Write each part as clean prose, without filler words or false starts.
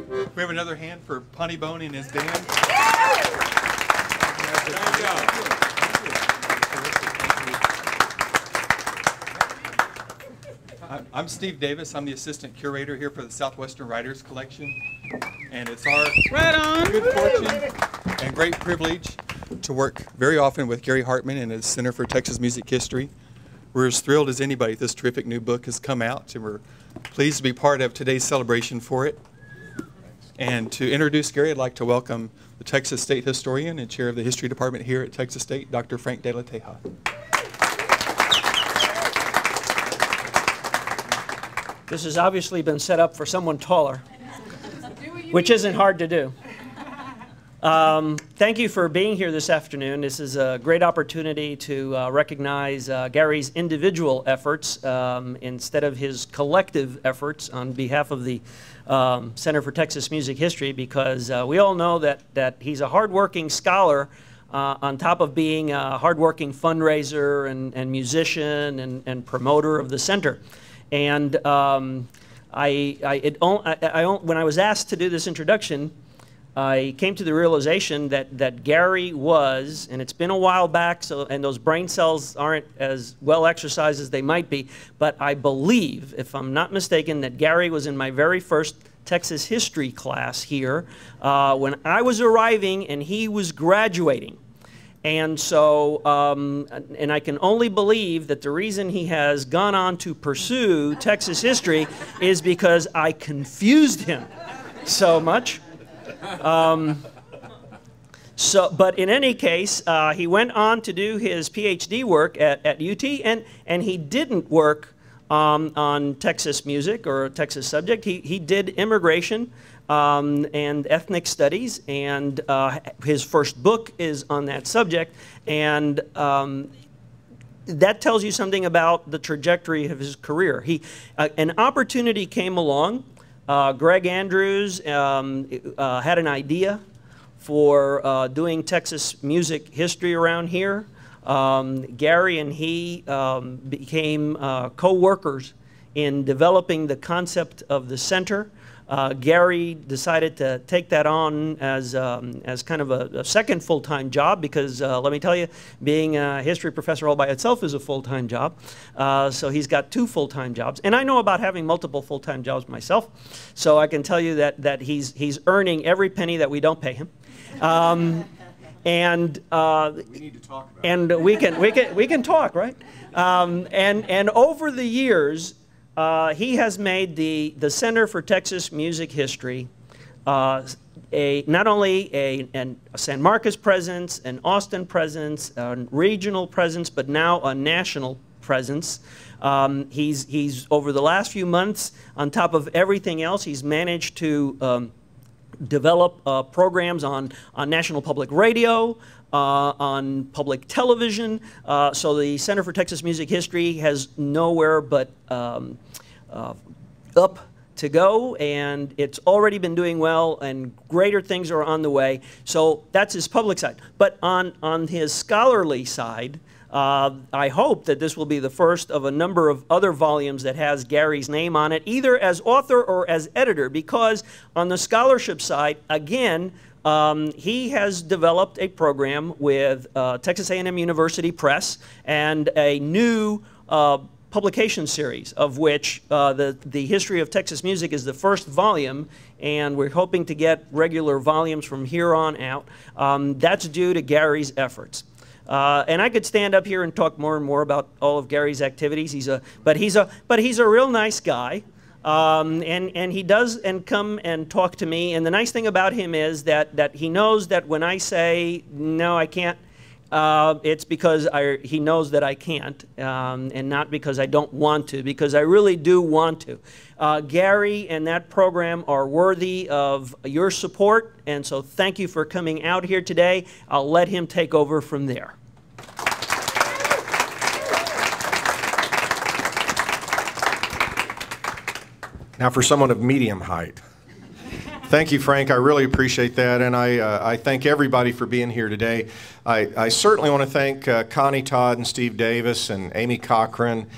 We have another hand for Punny Bone and his band. I'm Steve Davis. I'm the assistant curator here for the Southwestern Writers Collection. And it's our good fortune and great privilege to work very often with Gary Hartman and his Center for Texas Music History. We're as thrilled as anybody this terrific new book has come out, and we're pleased to be part of today's celebration for it. And to introduce Gary, I'd like to welcome the Texas State Historian and Chair of the History Department here at Texas State, Dr. Frank De La Teja. This has obviously been set up for someone taller, which isn't hard to do. Thank you for being here this afternoon. This is a great opportunity to recognize Gary's individual efforts instead of his collective efforts on behalf of the Center for Texas Music History, because we all know that he's a hardworking scholar on top of being a hardworking fundraiser and musician and promoter of the center. And when I was asked to do this introduction, I came to the realization that Gary was, and it's been a while back, and those brain cells aren't as well exercised as they might be, but I believe, if I'm not mistaken, that Gary was in my very first Texas history class here when I was arriving and he was graduating. And so, and I can only believe that the reason he has gone on to pursue Texas history is because I confused him so much. But in any case, he went on to do his PhD work at UT, and he didn't work on Texas music or a Texas subject. He did immigration and ethnic studies, and his first book is on that subject, and that tells you something about the trajectory of his career. An opportunity came along. Greg Andrews had an idea for doing Texas music history around here. Gary and he became co-workers in developing the concept of the center. Gary decided to take that on as kind of a second full-time job, because let me tell you, being a history professor all by itself is a full-time job. So he's got two full-time jobs. And I know about having multiple full-time jobs myself, so I can tell you that he's earning every penny that we don't pay him. And we need to talk about and we can talk, right? And over the years, he has made the Center for Texas Music History not only a San Marcos presence, an Austin presence, a regional presence, but now a national presence. He's over the last few months, on top of everything else, he's managed to develop programs on National Public Radio, on public television. So the Center for Texas Music History has nowhere but up to go, and it's already been doing well, and greater things are on the way. So that's his public side. But on his scholarly side, I hope that this will be the first of a number of other volumes that has Gary's name on it, either as author or as editor, because on the scholarship side, again, he has developed a program with Texas A&M University Press and a new publication series, of which the History of Texas Music is the first volume, and we're hoping to get regular volumes from here on out. That's due to Gary's efforts. And I could stand up here and talk more and more about all of Gary's activities. But he's a real nice guy, and he does come and talk to me. And the nice thing about him is that he knows that when I say no, I can't, it's because he knows that I can't, and not because I don't want to, because I really do want to. Gary and that program are worthy of your support, and so thank you for coming out here today. I'll let him take over from there. Now for someone of medium height. Thank you, Frank. I really appreciate that, and I thank everybody for being here today. I certainly want to thank Connie Todd and Steve Davis and Amy Cochran,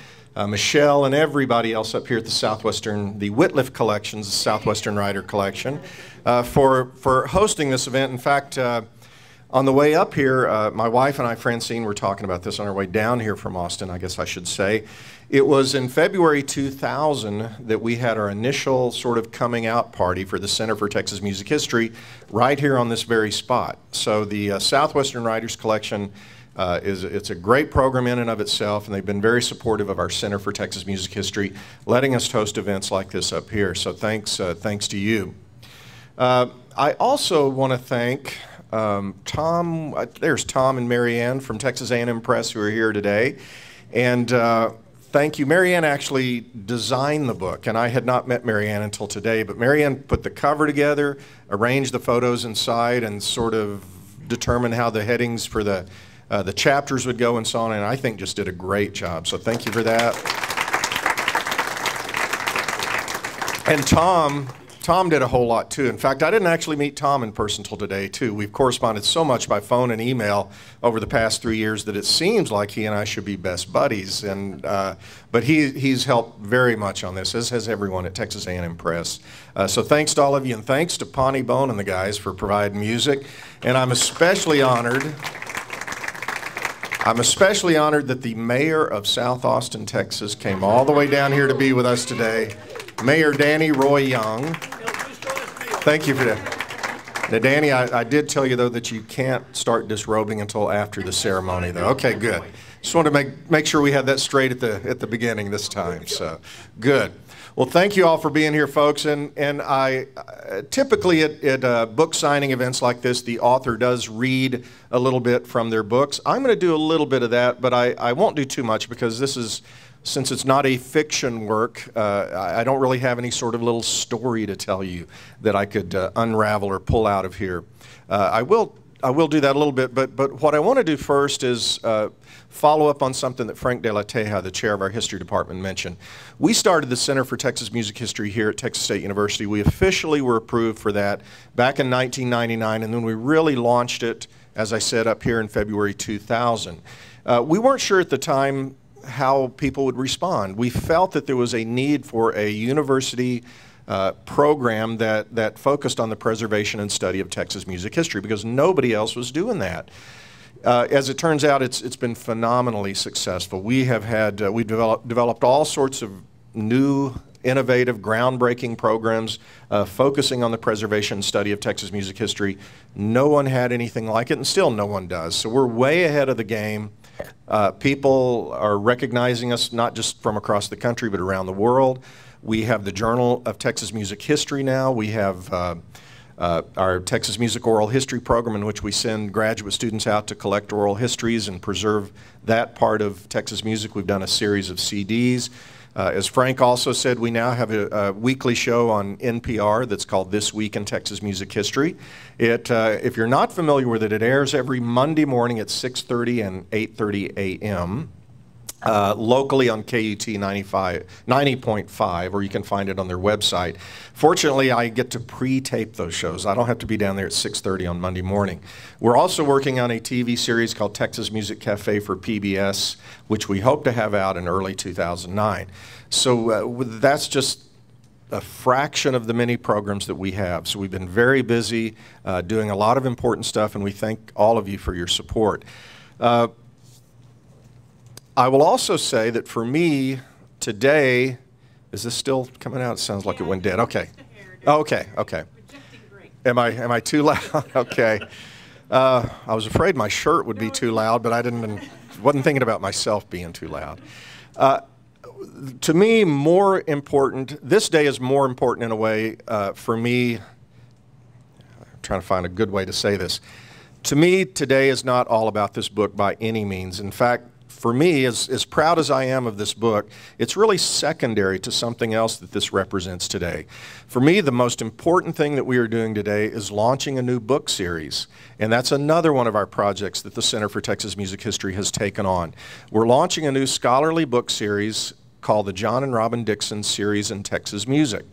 Michelle and everybody else up here at the the Wittliff Collections, the Southwestern Writer Collection, for hosting this event. In fact, on the way up here, my wife and I, Francine, were talking about this on our way down here from Austin, I guess I should say. It was in February 2000 that we had our initial sort of coming out party for the Center for Texas Music History right here on this very spot. So the Southwestern Writers Collection it's a great program in and of itself, and they've been very supportive of our Center for Texas Music History, letting us host events like this up here. So thanks to you. I also want to thank Tom. There's Tom and Marianne from Texas A&M Press who are here today, and thank you. Marianne actually designed the book, and I had not met Marianne until today, but Marianne put the cover together, arranged the photos inside, and sort of determined how the headings for the chapters would go and so on, and I think just did a great job. So thank you for that. And Tom did a whole lot too. In fact, I didn't actually meet Tom in person till today too. We've corresponded so much by phone and email over the past 3 years that it seems like he and I should be best buddies. And but he's helped very much on this, as has everyone at Texas A&M Press. So thanks to all of you, and thanks to Pawnee Bone and the guys for providing music. And I'm especially honored that the mayor of South Austin, Texas, came all the way down here to be with us today. Mayor Danny Roy Young. Thank you for that. Now, Danny, I did tell you, though, that you can't start disrobing until after the ceremony, though. Okay, good. Just wanted to make sure we had that straight at the beginning this time. So, good. Well, thank you all for being here, folks. And I typically at book signing events like this, the author does read a little bit from their books. I'm going to do a little bit of that, but I won't do too much because this is, since it's not a fiction work, I don't really have any sort of little story to tell you that I could unravel or pull out of here. I will do that a little bit, but what I want to do first is follow up on something that Frank de la Teja, the chair of our history department, mentioned. We started the Center for Texas Music History here at Texas State University. We officially were approved for that back in 1999, and then we really launched it, as I said, up here in February 2000. We weren't sure at the time how people would respond. We felt that there was a need for a university program that focused on the preservation and study of Texas music history, because nobody else was doing that. As it turns out, it's been phenomenally successful. We've developed all sorts of new, innovative, groundbreaking programs focusing on the preservation and study of Texas music history. No one had anything like it, and still no one does. So we're way ahead of the game. People are recognizing us not just from across the country, but around the world. We have the Journal of Texas Music History now. We have our Texas Music Oral History program, in which we send graduate students out to collect oral histories and preserve that part of Texas music. We've done a series of CDs. As Frank also said, we now have a weekly show on NPR that's called This Week in Texas Music History. If you're not familiar with it, it airs every Monday morning at 6:30 and 8:30 a.m. Locally on KUT 90.5, or you can find it on their website. Fortunately, I get to pre-tape those shows. I don't have to be down there at 6:30 on Monday morning. We're also working on a TV series called Texas Music Cafe for PBS, which we hope to have out in early 2009. So that's just a fraction of the many programs that we have. So we've been very busy doing a lot of important stuff, and we thank all of you for your support. I will also say that for me today, is this still coming out? It sounds like it went dead. Okay. Okay. Am I too loud? Okay. I was afraid my shirt would be too loud, but wasn't thinking about myself being too loud. To me, more important, this day is more important in a way for me. I'm trying to find a good way to say this. To me, today is not all about this book by any means. In fact, for me, as proud as I am of this book, it's really secondary to something else that this represents today. For me, the most important thing that we are doing today is launching a new book series. And that's another one of our projects that the Center for Texas Music History has taken on. We're launching a new scholarly book series called the John and Robin Dixon Series in Texas Music.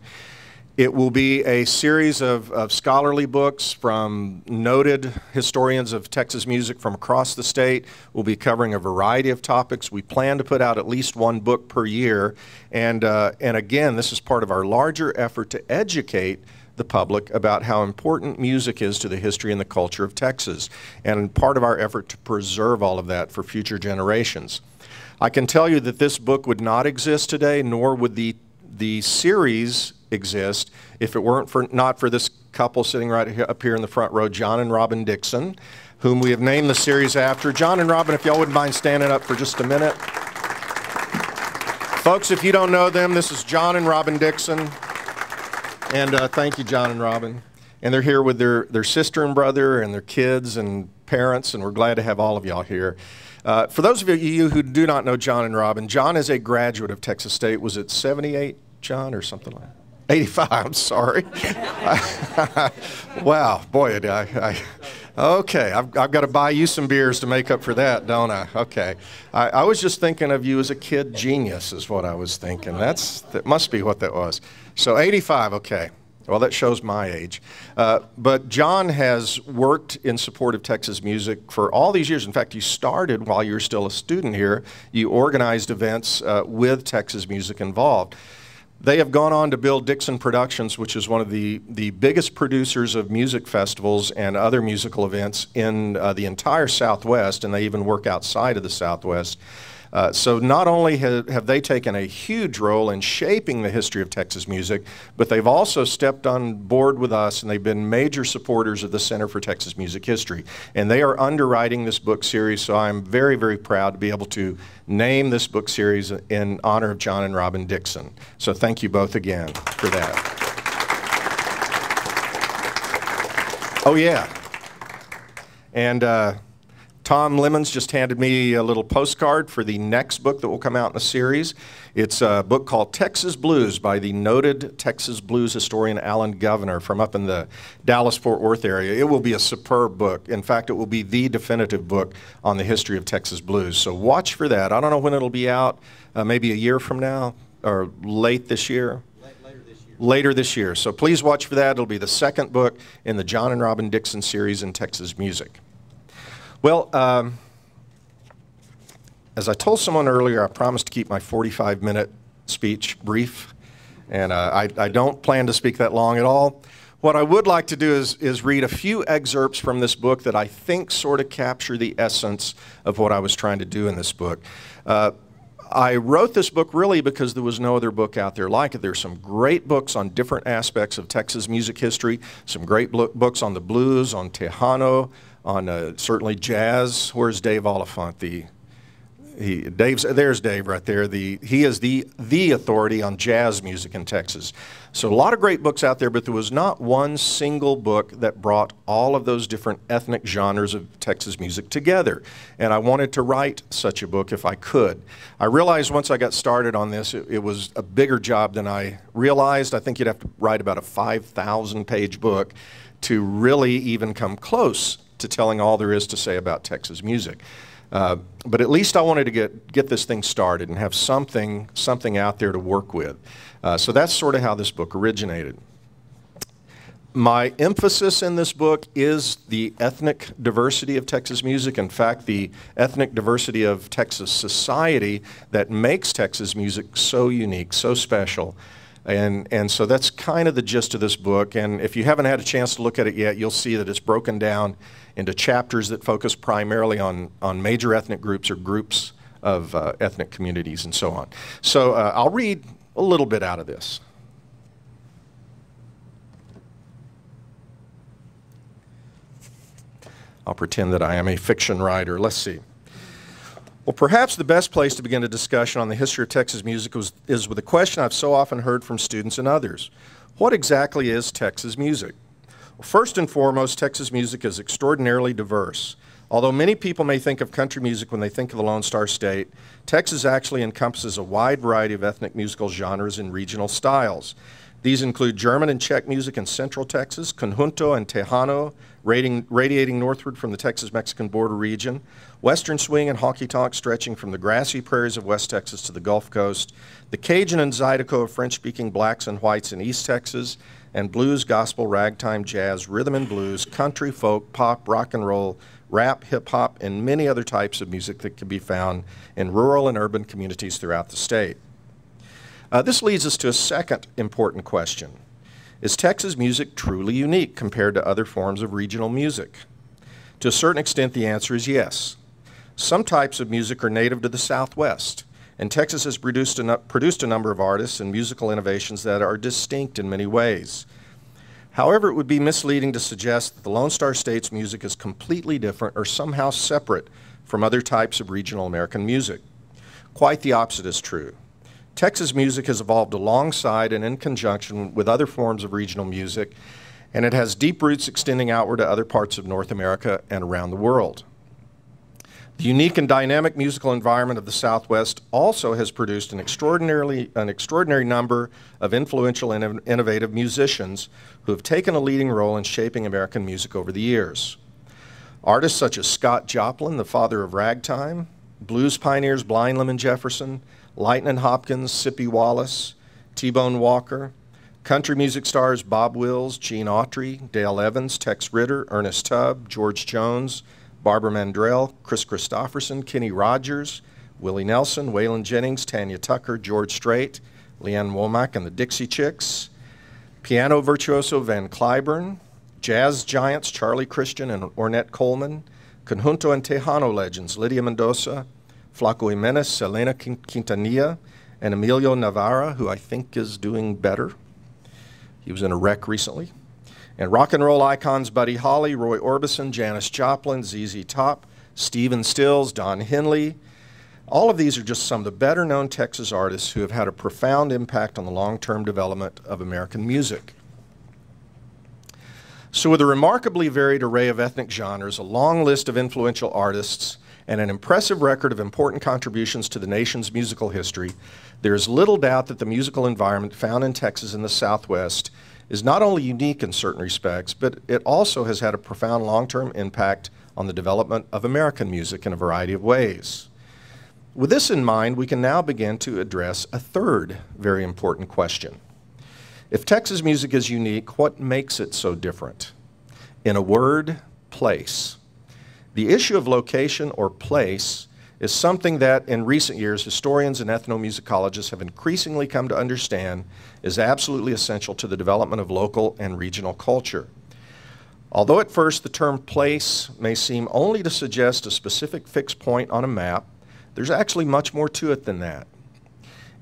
It will be a series of scholarly books from noted historians of Texas music from across the state. We'll be covering a variety of topics. We plan to put out at least one book per year. And again, this is part of our larger effort to educate the public about how important music is to the history and the culture of Texas, and part of our effort to preserve all of that for future generations. I can tell you that this book would not exist today, nor would the series exist if it weren't not for this couple sitting right up here in the front row, John and Robin Dixon, whom we have named the series after. John and Robin, if y'all wouldn't mind standing up for just a minute. Folks, if you don't know them, this is John and Robin Dixon. And thank you, John and Robin. And they're here with their sister and brother and their kids and parents, and we're glad to have all of y'all here. For those of you who do not know John and Robin, John is a graduate of Texas State. Was it 78, John, or something like that? 85, I'm sorry. Wow, boy, okay, I've got to buy you some beers to make up for that, don't I? Okay. I was just thinking of you as a kid genius is what I was thinking. That must be what that was. So 85, okay. Well, that shows my age. But John has worked in support of Texas music for all these years. In fact, you started while you were still a student here. You organized events with Texas music involved. They have gone on to build Dixon Productions, which is one of the biggest producers of music festivals and other musical events in the entire Southwest, and they even work outside of the Southwest. So not only have they taken a huge role in shaping the history of Texas music, but they've also stepped on board with us, and they've been major supporters of the Center for Texas Music History. And they are underwriting this book series, so I'm very, very proud to be able to name this book series in honor of John and Robin Dixon. So thank you both again for that. Oh yeah. And Tom Lemons just handed me a little postcard for the next book that will come out in the series. It's a book called Texas Blues by the noted Texas blues historian Alan Governor from up in the Dallas-Fort Worth area. It will be a superb book. In fact, it will be the definitive book on the history of Texas blues. So watch for that. I don't know when it'll be out, maybe a year from now or late this year. Later this year. So please watch for that. It'll be the second book in the John and Robin Dixon series in Texas music. Well, as I told someone earlier, I promised to keep my 45-minute speech brief, and I don't plan to speak that long at all. What I would like to do is read a few excerpts from this book that I think sort of capture the essence of what I was trying to do in this book. I wrote this book really because there was no other book out there like it. There's some great books on different aspects of Texas music history, some great books on the blues, on Tejano, on certainly jazz. Where's Dave Oliphant? There's Dave right there. He is the authority on jazz music in Texas. So a lot of great books out there, but there was not one single book that brought all of those different ethnic genres of Texas music together. And I wanted to write such a book if I could. I realized once I got started on this, it was a bigger job than I realized. I think you'd have to write about a 5,000-page book to really even come close to telling all there is to say about Texas music. But at least I wanted to get this thing started and have something out there to work with. So that's sort of how this book originated. My emphasis in this book is the ethnic diversity of Texas music. In fact, the ethnic diversity of Texas society that makes Texas music so unique, so special. And so that's kind of the gist of this book. And if you haven't had a chance to look at it yet, you'll see that it's broken down into chapters that focus primarily on major ethnic groups or groups of ethnic communities and so on. So I'll read a little bit out of this. I'll pretend that I am a fiction writer. Let's see. Well, perhaps the best place to begin a discussion on the history of Texas music is with a question I've so often heard from students and others. What exactly is Texas music? Well, first and foremost, Texas music is extraordinarily diverse. Although many people may think of country music when they think of the Lone Star State, Texas actually encompasses a wide variety of ethnic musical genres and regional styles. These include German and Czech music in Central Texas, Conjunto and Tejano, radiating northward from the Texas-Mexican border region, Western swing and honky-tonk stretching from the grassy prairies of West Texas to the Gulf Coast, the Cajun and Zydeco of French-speaking blacks and whites in East Texas, and blues, gospel, ragtime, jazz, rhythm and blues, country, folk, pop, rock and roll, rap, hip-hop, and many other types of music that can be found in rural and urban communities throughout the state. This leads us to a second important question. Is Texas music truly unique compared to other forms of regional music? To a certain extent, the answer is yes. Some types of music are native to the Southwest, and Texas has produced a number of artists and musical innovations that are distinct in many ways. However, it would be misleading to suggest that the Lone Star State's music is completely different or somehow separate from other types of regional American music. Quite the opposite is true. Texas music has evolved alongside and in conjunction with other forms of regional music, and it has deep roots extending outward to other parts of North America and around the world. The unique and dynamic musical environment of the Southwest also has produced an extraordinary number of influential and innovative musicians who have taken a leading role in shaping American music over the years. Artists such as Scott Joplin, the father of ragtime, blues pioneers Blind Lemon Jefferson, Lightnin' Hopkins, Sippy Wallace, T-Bone Walker, country music stars Bob Wills, Gene Autry, Dale Evans, Tex Ritter, Ernest Tubb, George Jones, Barbara Mandrell, Chris Christopherson, Kenny Rogers, Willie Nelson, Waylon Jennings, Tanya Tucker, George Strait, Leanne Womack and the Dixie Chicks, piano virtuoso Van Cliburn, jazz giants Charlie Christian and Ornette Coleman, conjunto and Tejano legends Lydia Mendoza, Flaco Jimenez, Selena Quintanilla, and Emilio Navarra, who I think is doing better. He was in a wreck recently. And rock and roll icons Buddy Holly, Roy Orbison, Janis Joplin, ZZ Top, Stephen Stills, Don Henley. All of these are just some of the better known Texas artists who have had a profound impact on the long-term development of American music. So with a remarkably varied array of ethnic genres, a long list of influential artists, and an impressive record of important contributions to the nation's musical history, there is little doubt that the musical environment found in Texas and the Southwest is not only unique in certain respects, but it also has had a profound long-term impact on the development of American music in a variety of ways. With this in mind, we can now begin to address a third very important question. If Texas music is unique, what makes it so different? In a word, place. The issue of location or place is something that in recent years historians and ethnomusicologists have increasingly come to understand is absolutely essential to the development of local and regional culture. Although at first the term place may seem only to suggest a specific fixed point on a map, there's actually much more to it than that.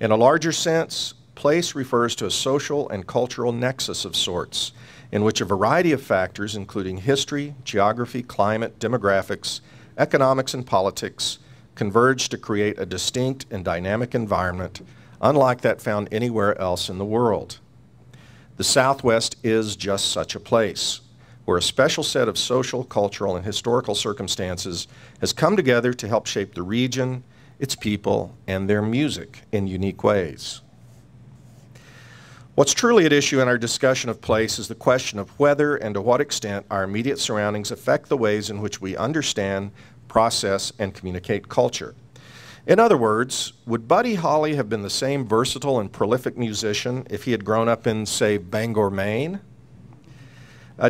In a larger sense, place refers to a social and cultural nexus of sorts, in which a variety of factors, including history, geography, climate, demographics, economics, and politics, converge to create a distinct and dynamic environment, unlike that found anywhere else in the world. The Southwest is just such a place, where a special set of social, cultural, and historical circumstances has come together to help shape the region, its people, and their music in unique ways. What's truly at issue in our discussion of place is the question of whether and to what extent our immediate surroundings affect the ways in which we understand, process, and communicate culture. In other words, would Buddy Holly have been the same versatile and prolific musician if he had grown up in, say, Bangor, Maine?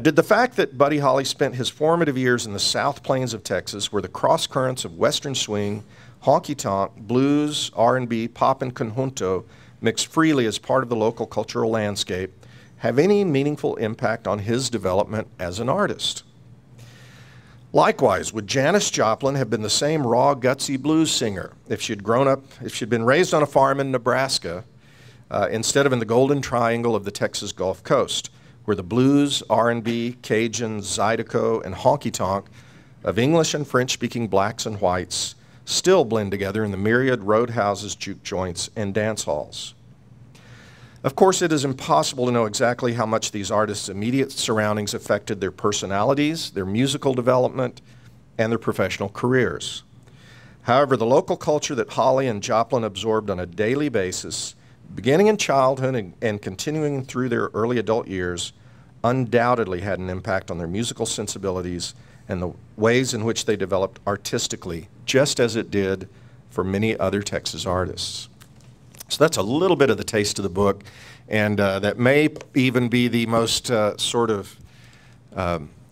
Did the fact that Buddy Holly spent his formative years in the South Plains of Texas, where the cross currents of Western swing, honky-tonk, blues, R&B, pop, and conjunto mixed freely as part of the local cultural landscape, have any meaningful impact on his development as an artist? Likewise, would Janis Joplin have been the same raw, gutsy blues singer if she'd been raised on a farm in Nebraska instead of in the Golden Triangle of the Texas Gulf Coast, where the blues, R&B, Cajun, Zydeco, and honky-tonk of English and French-speaking blacks and whites still blend together in the myriad roadhouses, juke joints, and dance halls? Of course, it is impossible to know exactly how much these artists' immediate surroundings affected their personalities, their musical development, and their professional careers. However, the local culture that Holly and Joplin absorbed on a daily basis, beginning in childhood and continuing through their early adult years, undoubtedly had an impact on their musical sensibilities and the ways in which they developed artistically, just as it did for many other Texas artists. So that's a little bit of the taste of the book, and that may even be the most sort of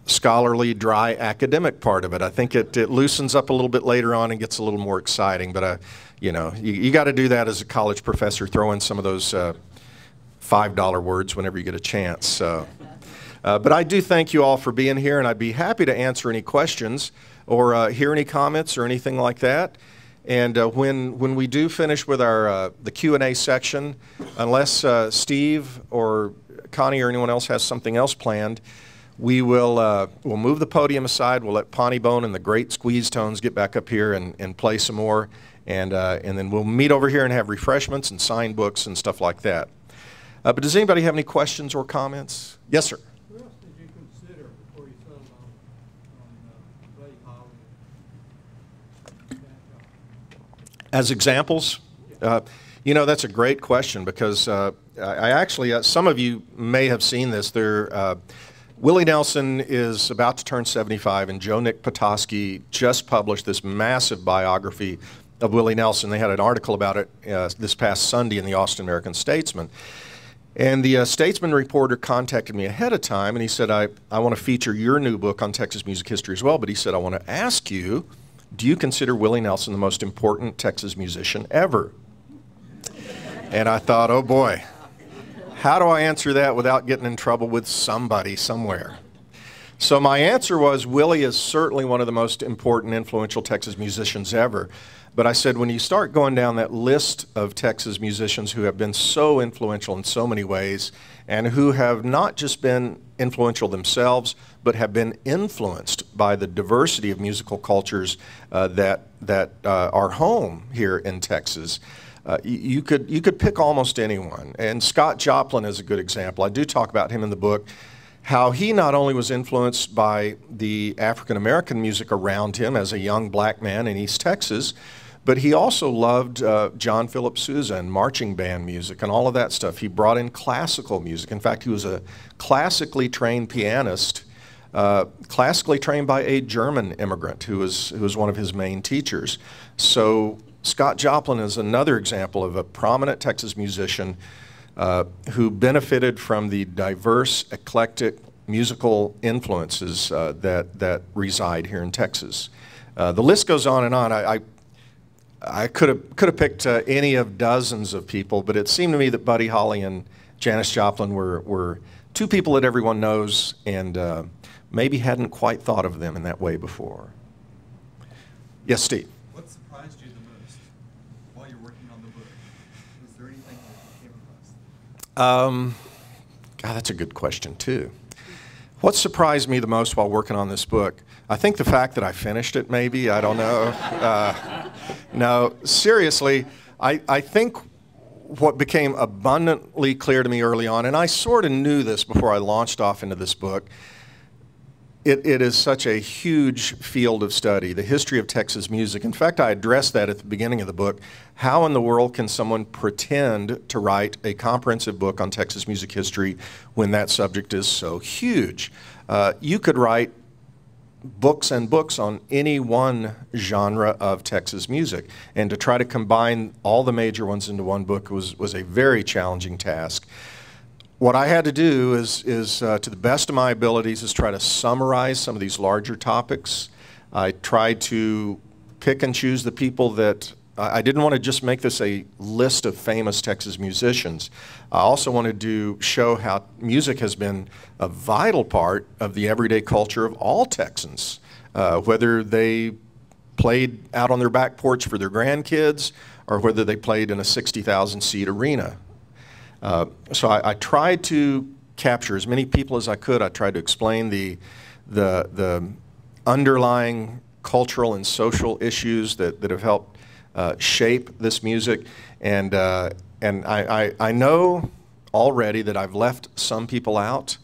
scholarly, dry, academic part of it. I think it loosens up a little bit later on and gets a little more exciting, but you know, you got to do that as a college professor, throw in some of those $5 words whenever you get a chance. So. But I do thank you all for being here, and I'd be happy to answer any questions or hear any comments or anything like that. And when we do finish with our the Q&A section, unless Steve or Connie or anyone else has something else planned, we'll move the podium aside. We'll let Pawnee Bone and the great Squeeze Tones get back up here and play some more, and then we'll meet over here and have refreshments and signed books and stuff like that. But does anybody have any questions or comments? Yes, sir. As examples? You know, that's a great question, because I actually, some of you may have seen this. Willie Nelson is about to turn 75, and Joe Nick Petoskey just published this massive biography of Willie Nelson. They had an article about it this past Sunday in the Austin American-Statesman. And the Statesman reporter contacted me ahead of time, and he said, I want to feature your new book on Texas music history as well, but he said, I want to ask you, do you consider Willie Nelson the most important Texas musician ever? And I thought, oh boy, how do I answer that without getting in trouble with somebody somewhere? So my answer was, Willie is certainly one of the most important, influential Texas musicians ever. But I said, when you start going down that list of Texas musicians who have been so influential in so many ways, and who have not just been influential themselves, but have been influenced by the diversity of musical cultures that are home here in Texas, you could pick almost anyone. And Scott Joplin is a good example. I do talk about him in the book, how he not only was influenced by the African-American music around him as a young black man in East Texas, but he also loved John Philip Sousa and marching band music and all of that stuff. He brought in classical music. In fact, he was a classically trained pianist, classically trained by a German immigrant who was one of his main teachers. So Scott Joplin is another example of a prominent Texas musician who benefited from the diverse, eclectic musical influences that reside here in Texas. The list goes on and on. I could have picked any of dozens of people, but it seemed to me that Buddy Holly and Janis Joplin were two people that everyone knows, and maybe hadn't quite thought of them in that way before. Yes, Steve? What surprised you the most while you're working on the book? Was there anything that you came across? God, that's a good question, too. What surprised me the most while working on this book? I think the fact that I finished it, maybe. I don't know. No, seriously, I think what became abundantly clear to me early on, and I sort of knew this before I launched off into this book, it is such a huge field of study, the history of Texas music. In fact, I addressed that at the beginning of the book. How in the world can someone pretend to write a comprehensive book on Texas music history when that subject is so huge? You could write books and books on any one genre of Texas music, and to try to combine all the major ones into one book was a very challenging task. What I had to do is to the best of my abilities, is try to summarize some of these larger topics. I tried to pick and choose the people that I didn't want to just make this a list of famous Texas musicians. I also wanted to show how music has been a vital part of the everyday culture of all Texans, whether they played out on their back porch for their grandkids or whether they played in a 60,000-seat arena. So I tried to capture as many people as I could. I tried to explain the underlying cultural and social issues that have helped shape this music, and I know already that I've left some people out,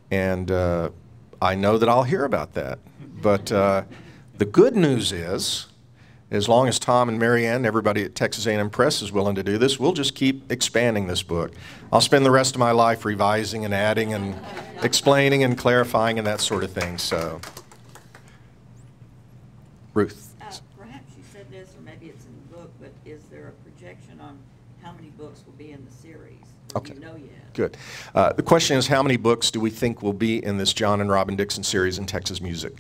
and I know that I'll hear about that. But the good news is as long as Tom and Marianne and everybody at Texas A&M Press is willing to do this, we'll just keep expanding this book. I'll spend the rest of my life revising and adding and explaining and clarifying and that sort of thing. So, Ruth. Perhaps you said this, or maybe it's in the book, but is there a projection on how many books will be in the series? Okay. Do you know yet? Good. The question is, how many books do we think will be in this John and Robin Dixon series in Texas music?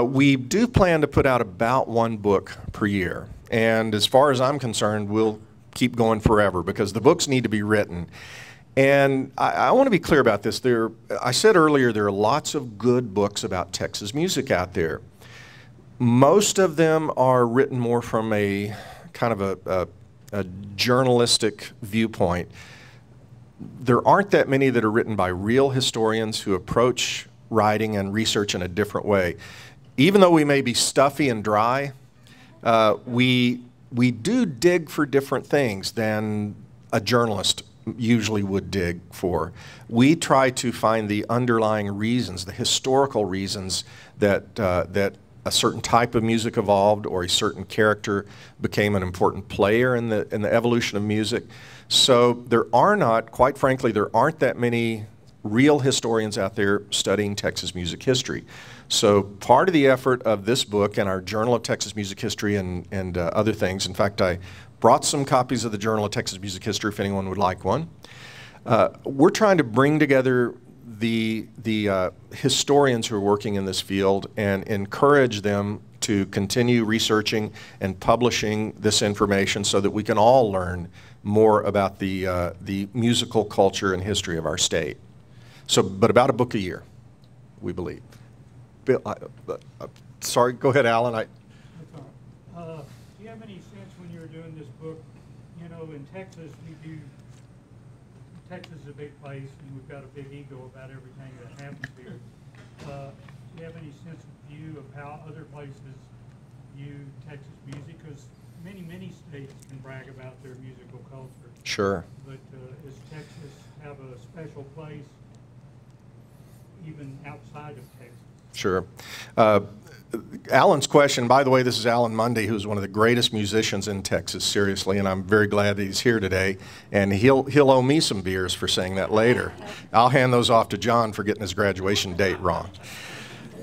We do plan to put out about one book per year. And as far as I'm concerned, we'll keep going forever because the books need to be written. And I want to be clear about this. I said earlier there are lots of good books about Texas music out there. Most of them are written more from a kind of a journalistic viewpoint. There aren't that many that are written by real historians who approach writing and research in a different way. Even though we may be stuffy and dry, we do dig for different things than a journalist usually would dig for. We try to find the underlying reasons, the historical reasons that a certain type of music evolved or a certain character became an important player in the evolution of music. So there are not, quite frankly, there aren't that many real historians out there studying Texas music history. So part of the effort of this book and our Journal of Texas Music History and other things, in fact, I brought some copies of the Journal of Texas Music History if anyone would like one. We're trying to bring together the historians who are working in this field and encourage them to continue researching and publishing this information so that we can all learn more about the musical culture and history of our state. So, but about a book a year, we believe. Bill, sorry, go ahead, Alan. Do you have any sense when you were doing this book, you know, in Texas, Texas is a big place, and we've got a big ego about everything that happens here. Do you have any sense of view of how other places view Texas music? Because many states can brag about their musical culture. Sure. But does Texas have a special place even outside of Texas? Sure. Alan's question, by the way, this is Alan Mundy, who's one of the greatest musicians in Texas, seriously, and I'm very glad that he's here today. And he'll owe me some beers for saying that later. I'll hand those off to John for getting his graduation date wrong.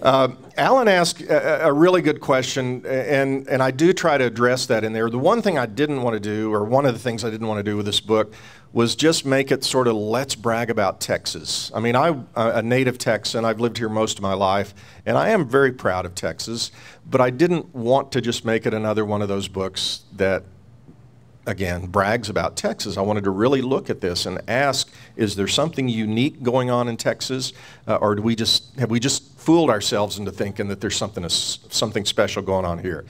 Alan asked a really good question, and I do try to address that in there. The one thing I didn't want to do, or one of the things I didn't want to do with this book, was just make it sort of let's brag about Texas. I mean, I'm a native Texan. I've lived here most of my life, and I am very proud of Texas, but I didn't want to just make it another one of those books that, again, brags about Texas. I wanted to really look at this and ask, is there something unique going on in Texas, or have we just fooled ourselves into thinking that there's something special going on here?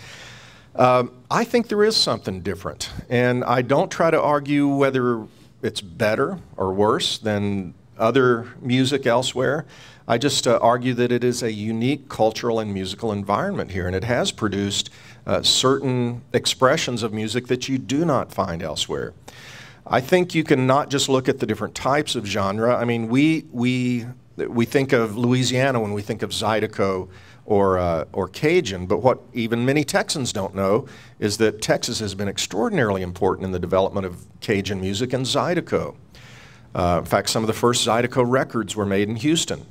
I think there is something different, and I don't try to argue whether it's better or worse than other music elsewhere. I just argue that it is a unique cultural and musical environment here, and it has produced certain expressions of music that you do not find elsewhere. I think you can not just look at the different types of genre. I mean, we think of Louisiana when we think of Zydeco or Cajun, but what even many Texans don't know is that Texas has been extraordinarily important in the development of Cajun music and Zydeco. In fact, some of the first Zydeco records were made in Houston,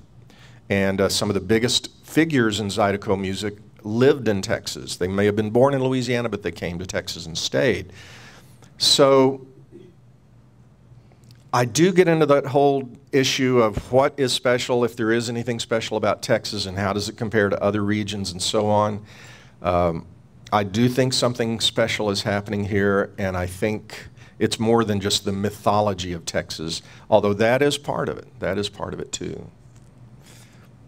and some of the biggest figures in Zydeco music lived in Texas. They may have been born in Louisiana, but they came to Texas and stayed. So I do get into that whole issue of what is special, if there is anything special about Texas, and how does it compare to other regions and so on. I do think something special is happening here, and I think it's more than just the mythology of Texas, although that is part of it. That is part of it too.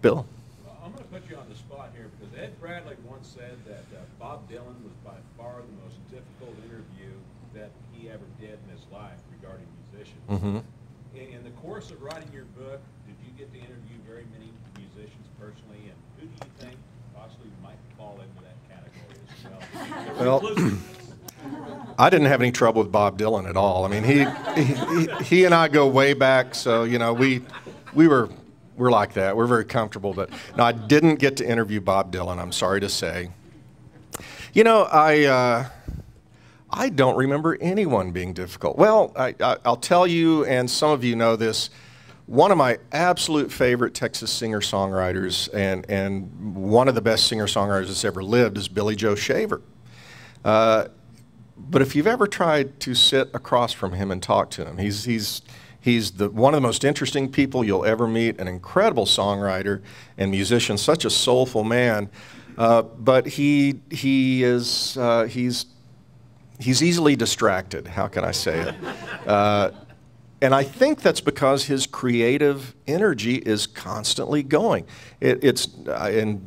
Bill? Well, I'm going to put you on the spot here because Ed Bradley once said that Bob Dylan was by far the most difficult interview that he ever did in his life regarding musicians. Mm-hmm. In the course of writing your book, did you get to interview very many musicians personally, and who do you think possibly might fall into that category as well? Well, I didn't have any trouble with Bob Dylan at all. I mean, he and I go way back, so you know we're like that. We're very comfortable. But no, I didn't get to interview Bob Dylan, I'm sorry to say. You know, I don't remember anyone being difficult. Well, I'll tell you, and some of you know this, one of my absolute favorite Texas singer-songwriters and one of the best singer-songwriters that's ever lived is Billy Joe Shaver. But if you've ever tried to sit across from him and talk to him, he's one of the most interesting people you'll ever meet, an incredible songwriter and musician, such a soulful man. But he's easily distracted. How can I say it? And I think that's because his creative energy is constantly going. And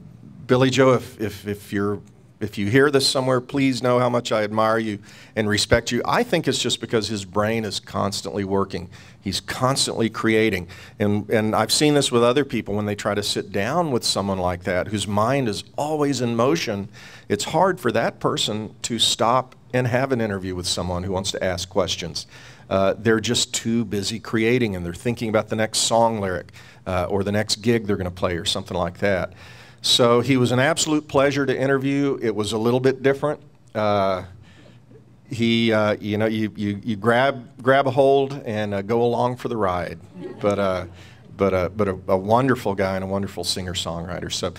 Billy Joe, if you hear this somewhere, please know how much I admire you and respect you. I think it's just because his brain is constantly working. He's constantly creating. And I've seen this with other people when they try to sit down with someone like that, whose mind is always in motion. It's hard for that person to stop and have an interview with someone who wants to ask questions. They're just too busy creating, and they're thinking about the next song lyric or the next gig they're going to play or something like that. So he was an absolute pleasure to interview. It was a little bit different. You grab a hold and go along for the ride. But a wonderful guy and a wonderful singer-songwriter. So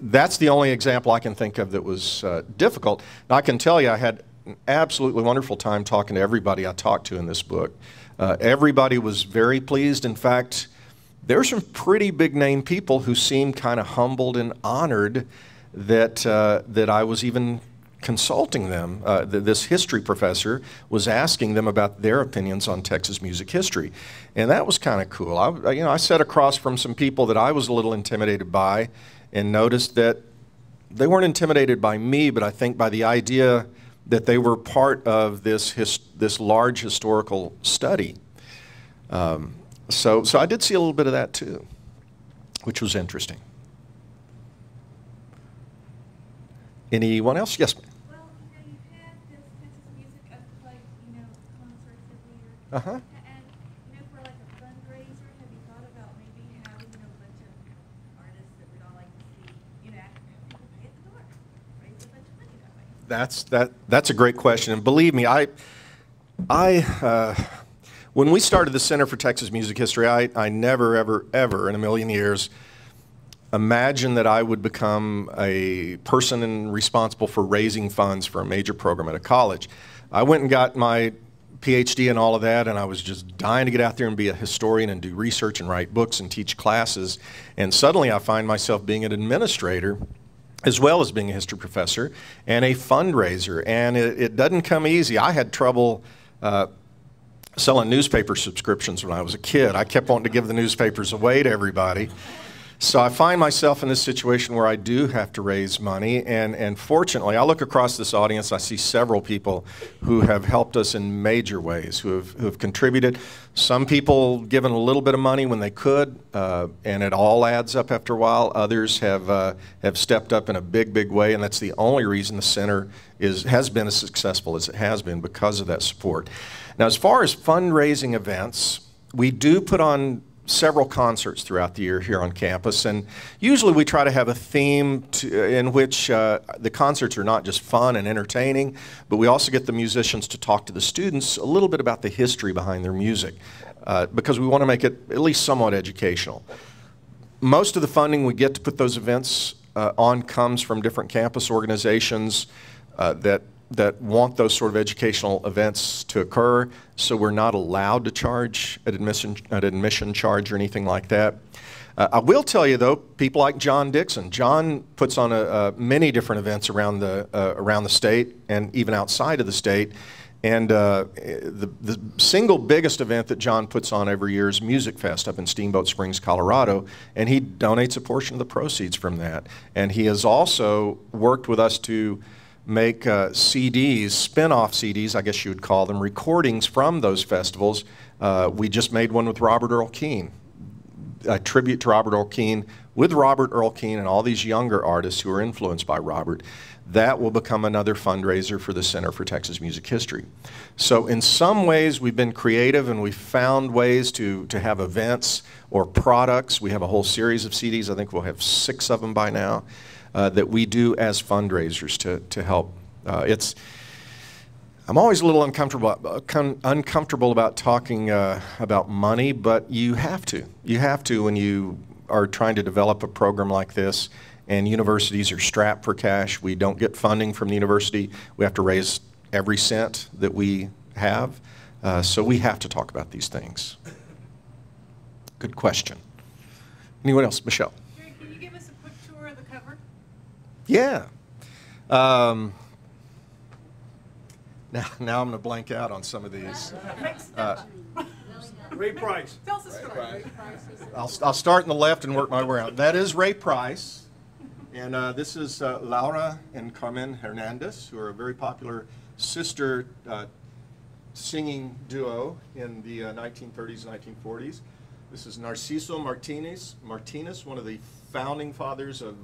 that's the only example I can think of that was difficult. Now, I can tell you I had an absolutely wonderful time talking to everybody I talked to in this book. Everybody was very pleased. In fact, there were some pretty big-name people who seemed kind of humbled and honored that I was even consulting them. This history professor was asking them about their opinions on Texas music history, and that was kind of cool. I sat across from some people that I was a little intimidated by, and noticed that they weren't intimidated by me, but I think by the idea that they were part of this large historical study. So I did see a little bit of that too, which was interesting. Anyone else? Yes, ma'am. Well, you've had this Texas Music Upplay, concerts every year. Uh-huh. And, for like a fundraiser, have you thought about maybe having, a bunch of artists that we'd all like to see, have people pay at the door, raise a bunch of money that way? That's a great question, and believe me, when we started the Center for Texas Music History, I never, ever, ever in a million years imagined that I would become a person responsible for raising funds for a major program at a college. I went and got my PhD and all of that, and I was just dying to get out there and be a historian and do research and write books and teach classes. And suddenly I find myself being an administrator as well as being a history professor and a fundraiser. And it doesn't come easy. I had trouble selling newspaper subscriptions when I was a kid. I kept wanting to give the newspapers away to everybody. So I find myself in this situation where I do have to raise money, and fortunately, I look across this audience, I see several people who have helped us in major ways, who have contributed. Some people given a little bit of money when they could, and it all adds up after a while. Others have stepped up in a big, big way, and that's the only reason the center has been as successful as it has been, because of that support. Now, as far as fundraising events, we do put on several concerts throughout the year here on campus, and usually we try to have a theme in which the concerts are not just fun and entertaining, but we also get the musicians to talk to the students a little bit about the history behind their music, because we want to make it at least somewhat educational. Most of the funding we get to put those events on comes from different campus organizations that want those sort of educational events to occur, so we're not allowed to charge an admission charge or anything like that. I will tell you though, people like John Dixon. John puts on many different events around the state and even outside of the state. And the single biggest event that John puts on every year is Music Fest up in Steamboat Springs, Colorado, and he donates a portion of the proceeds from that. And he has also worked with us to make CDs, spin-off CDs, I guess you would call them, recordings from those festivals. We just made one with Robert Earl Keen, a tribute to Robert Earl Keen with Robert Earl Keen and all these younger artists who are influenced by Robert, that will become another fundraiser for the Center for Texas Music History. So in some ways, we've been creative and we've found ways to have events or products. We have a whole series of CDs, I think we'll have 6 of them by now, that we do as fundraisers to help. I'm always a little uncomfortable about talking about money, but you have to. You have to when you are trying to develop a program like this, and universities are strapped for cash. We don't get funding from the university. We have to raise every cent that we have. So we have to talk about these things. Good question. Anyone else? Michelle? Jerry, can you give us a quick tour of the cover? Yeah. Now I'm going to blank out on some of these. Ray Price. Tell us the story. I'll start on the left and work my way out. That is Ray Price. And this is Laura and Carmen Hernandez, who are a very popular sister singing duo in the 1930s and 1940s. This is Narciso Martinez, one of the founding fathers of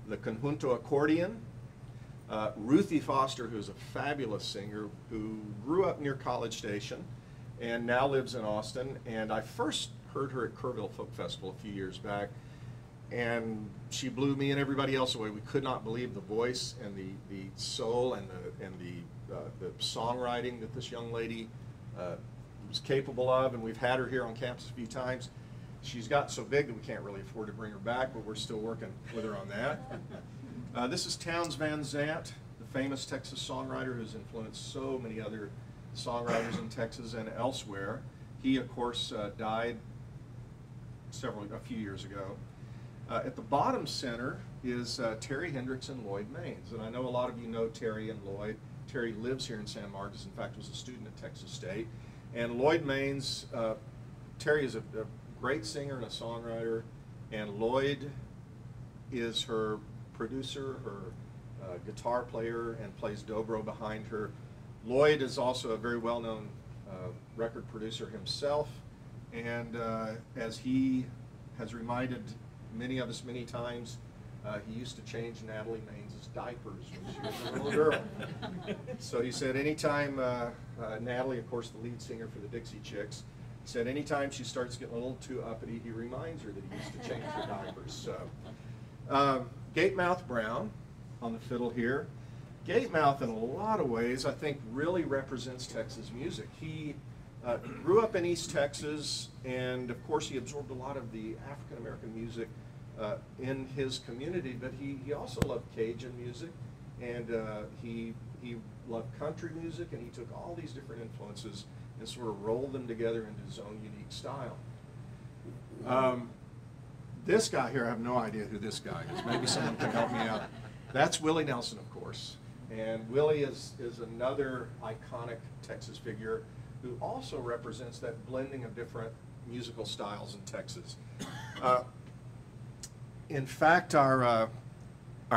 the conjunto accordion. Ruthie Foster, who's a fabulous singer, who grew up near College Station and now lives in Austin. And I first heard her at Kerrville Folk Festival a few years back, and she blew me and everybody else away. We could not believe the voice and the soul and the songwriting that this young lady was capable of, and we've had her here on campus a few times. She's gotten so big that we can't really afford to bring her back, but we're still working with her on that. This is Townes Van Zandt, the famous Texas songwriter who's influenced so many other songwriters in Texas and elsewhere. He, of course, died a few years ago. At the bottom center is Terry Hendricks and Lloyd Maines. And I know a lot of you know Terry and Lloyd. Terry lives here in San Marcos, in fact was a student at Texas State. And Lloyd Maines, Terry is a great singer and a songwriter, and Lloyd is her producer, her guitar player, and plays dobro behind her. Lloyd is also a very well-known record producer himself, and as he has reminded many of us many times, he used to change Natalie Maines' diapers when she was a little girl. So he said anytime, Natalie, of course the lead singer for the Dixie Chicks, said anytime she starts getting a little too uppity, he reminds her that he used to change her diapers. So, Gatemouth Brown on the fiddle here. Gatemouth, in a lot of ways, I think really represents Texas music. He grew up in East Texas, and of course he absorbed a lot of the African American music in his community, but he also loved Cajun music, and he loved country music, and he took all these different influences and sort of rolled them together into his own unique style. This guy here, I have no idea who this guy is. Maybe someone can help me out. That's Willie Nelson, of course. And Willie is another iconic Texas figure who also represents that blending of different musical styles in Texas. In fact, our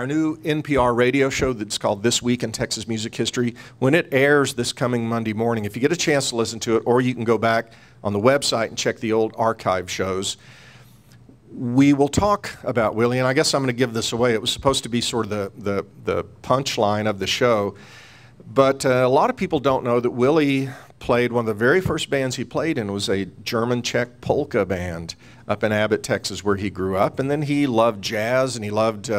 new NPR radio show that's called This Week in Texas Music History, when it airs this coming Monday morning, if you get a chance to listen to it, or you can go back on the website and check the old archive shows, we will talk about Willie, and I guess I'm going to give this away. It was supposed to be sort of the punchline of the show, but a lot of people don't know that Willie played one of the very first bands he played in was a German-Czech polka band up in Abbott, Texas, where he grew up, and then he loved jazz and he loved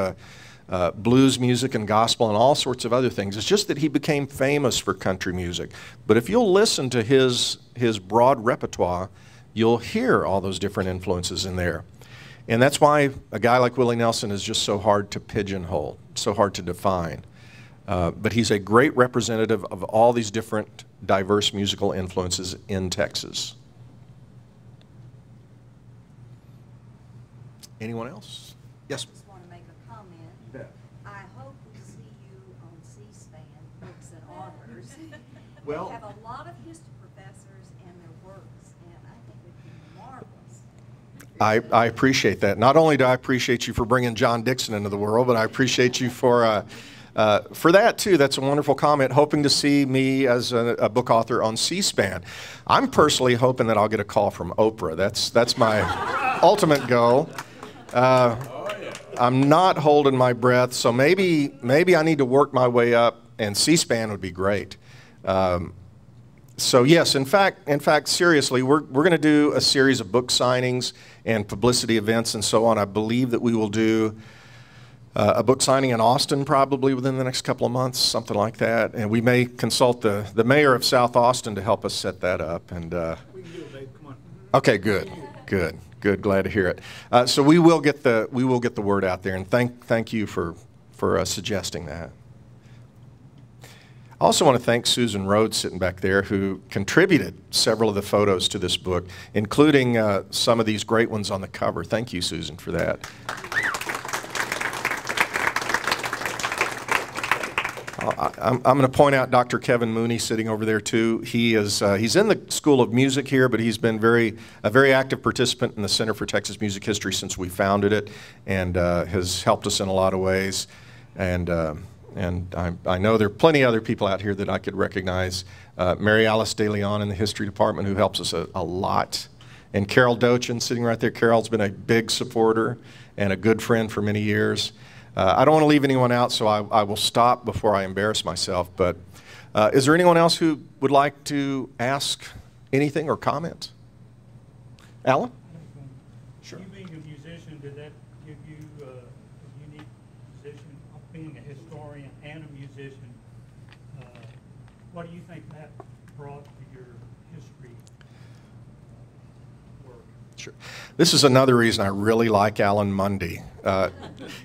blues music and gospel and all sorts of other things. It's just that he became famous for country music. But if you'll listen to his broad repertoire, you'll hear all those different influences in there. And that's why a guy like Willie Nelson is just so hard to pigeonhole, so hard to define. But he's a great representative of all these different diverse musical influences in Texas. Anyone else? Yes? I just want to make a comment. You bet. I hope we see you on C-SPAN, Books and Authors. Well, We have a lot of history professors and their works, and I think it would be marvelous. I appreciate that. Not only do I appreciate you for bringing John Dixon into the world, but I appreciate you for that, too. That's a wonderful comment, hoping to see me as a book author on C-SPAN. I'm personally hoping that I'll get a call from Oprah. That's my ultimate goal. I'm not holding my breath, so maybe I need to work my way up, and C-SPAN would be great. So yes, in fact, seriously, we're going to do a series of book signings and publicity events and so on. I believe that we will do a book signing in Austin probably within the next couple of months, something like that. And we may consult the mayor of South Austin to help us set that up. And We can do it, babe, come on. okay, good. Glad to hear it. So we will get the word out there, and thank you for suggesting that. I also want to thank Susan Rhodes sitting back there, who contributed several of the photos to this book, including some of these great ones on the cover. Thank you, Susan, for that. I'm going to point out Dr. Kevin Mooney sitting over there too. He's in the School of Music here, but he's been a very active participant in the Center for Texas Music History since we founded it, and has helped us in a lot of ways. And I know there are plenty of other people out here that I could recognize. Mary Alice De Leon in the History Department, who helps us a lot. And Carol Dochin sitting right there. Carol's been a big supporter and a good friend for many years. I don't want to leave anyone out, so I will stop before I embarrass myself. But is there anyone else who would like to ask anything or comment? Alan? Sure. You being a musician, did that give you a unique position of being a historian and a musician? What do you think that brought to your history work? Sure. This is another reason I really like Alan Mundy.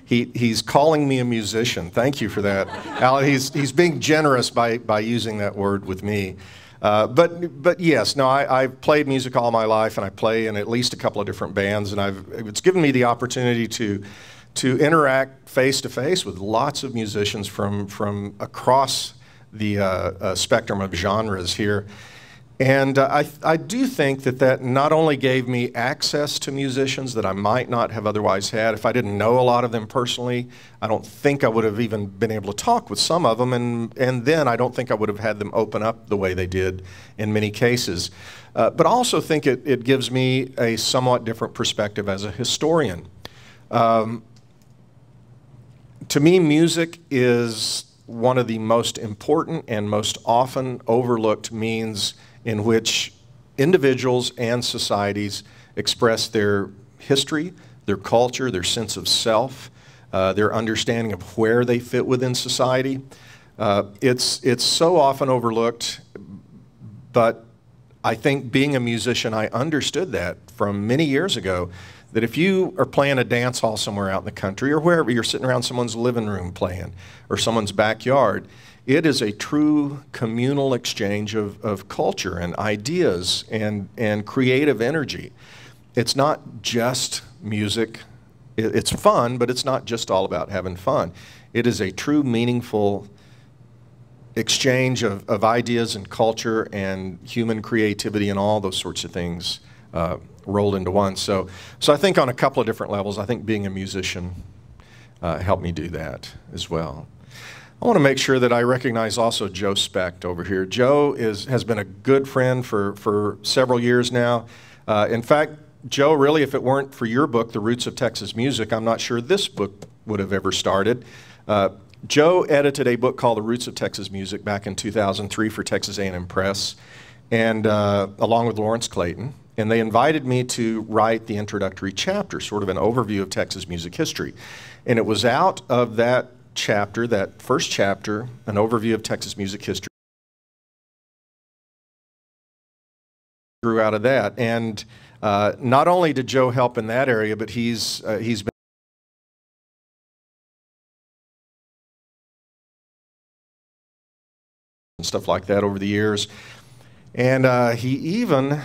He's calling me a musician. Thank you for that, Alan. He's being generous by using that word with me. But yes, no, I've played music all my life, and I play in at least a couple of different bands, and it's given me the opportunity to interact face to face with lots of musicians from across the spectrum of genres here. And I do think that not only gave me access to musicians that I might not have otherwise had. If I didn't know a lot of them personally, I don't think I would have even been able to talk with some of them, and then I don't think I would have had them open up the way they did in many cases. But I also think it gives me a somewhat different perspective as a historian. To me, music is one of the most important and most often overlooked means in which individuals and societies express their history, their culture, their sense of self, their understanding of where they fit within society. It's so often overlooked, but I think being a musician, I understood that from many years ago, that if you are playing a dance hall somewhere out in the country, or wherever you're sitting around someone's living room playing, or someone's backyard, it is a true communal exchange of culture and ideas and creative energy. It's not just music. It's fun, but it's not just all about having fun. It is a true meaningful exchange of ideas and culture and human creativity and all those sorts of things rolled into one. So I think on a couple of different levels, I think being a musician helped me do that as well. I want to make sure that I recognize also Joe Specht over here. Joe has been a good friend for several years now. In fact, Joe, really, if it weren't for your book, The Roots of Texas Music, I'm not sure this book would have ever started. Joe edited a book called The Roots of Texas Music back in 2003 for Texas A&M Press, and along with Lawrence Clayton. And they invited me to write the introductory chapter, sort of an overview of Texas music history. And it was out of that chapter, that first chapter, an overview of Texas music history, grew out of that. And not only did Joe help in that area, but he's been and stuff like that over the years. And he even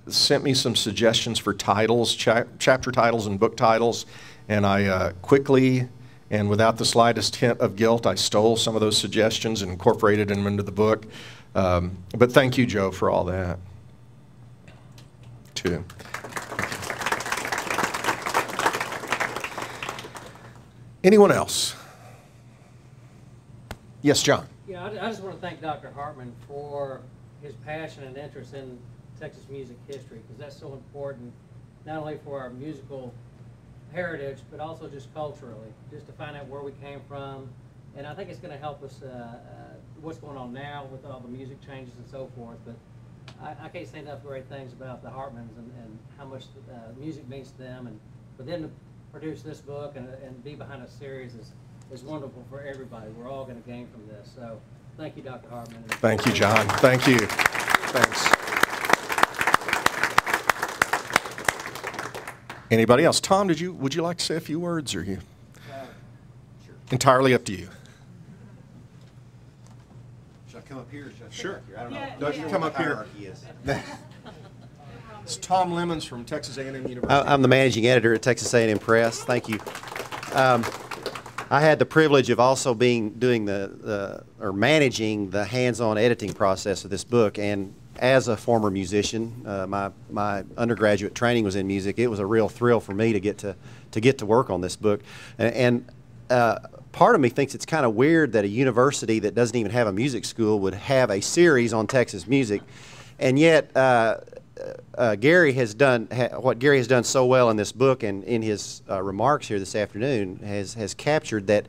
sent me some suggestions for titles, chapter titles and book titles, and I quickly and without the slightest hint of guilt, I stole some of those suggestions and incorporated them into the book. But thank you, Joe, for all that, too. Anyone else? Yes, John. Yeah, I just want to thank Dr. Hartman for his passion and interest in Texas music history, because that's so important, not only for our musical heritage, but also just culturally, just to find out where we came from. And I think it's going to help us what's going on now with all the music changes and so forth. But I can't say enough great things about the Hartmans and how much music means to them. And for them to produce this book and be behind a series is wonderful for everybody. We're all going to gain from this. So thank you, Dr. Hartman. Thank you, John. Thank you. Thanks. Anybody else? Tom, would you like to say a few words, or you? Sure. Entirely up to you. Should I come up here or should I stay Sure. back here? I don't know. No, you can come up here. It's Tom Lemons from Texas A&M University. I'm the managing editor at Texas A&M Press. Thank you. I had the privilege of also doing managing the hands-on editing process of this book. And as a former musician, my undergraduate training was in music. It was a real thrill for me to get to work on this book. And part of me thinks it's kind of weird that a university that doesn't even have a music school would have a series on Texas music, and yet Gary has done what Gary has done so well in this book and in his remarks here this afternoon has captured that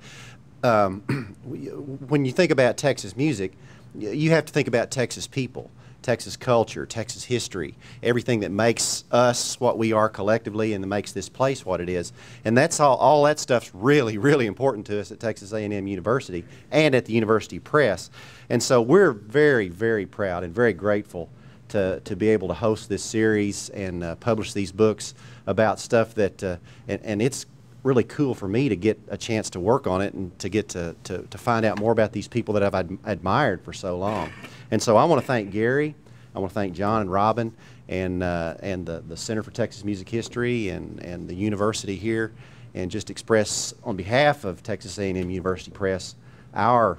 when you think about Texas music, you have to think about Texas people, Texas culture, Texas history, everything that makes us what we are collectively and that makes this place what it is. And that's all that stuff's really, really important to us at Texas A&M University and at the University Press. And so we're very, very proud and very grateful to be able to host this series and publish these books about stuff that, and it's really cool for me to get a chance to work on it and to get to find out more about these people that I've admired for so long. And so I want to thank Gary, I want to thank John and Robin and the Center for Texas Music History and the university here, and just express on behalf of Texas A&M University Press our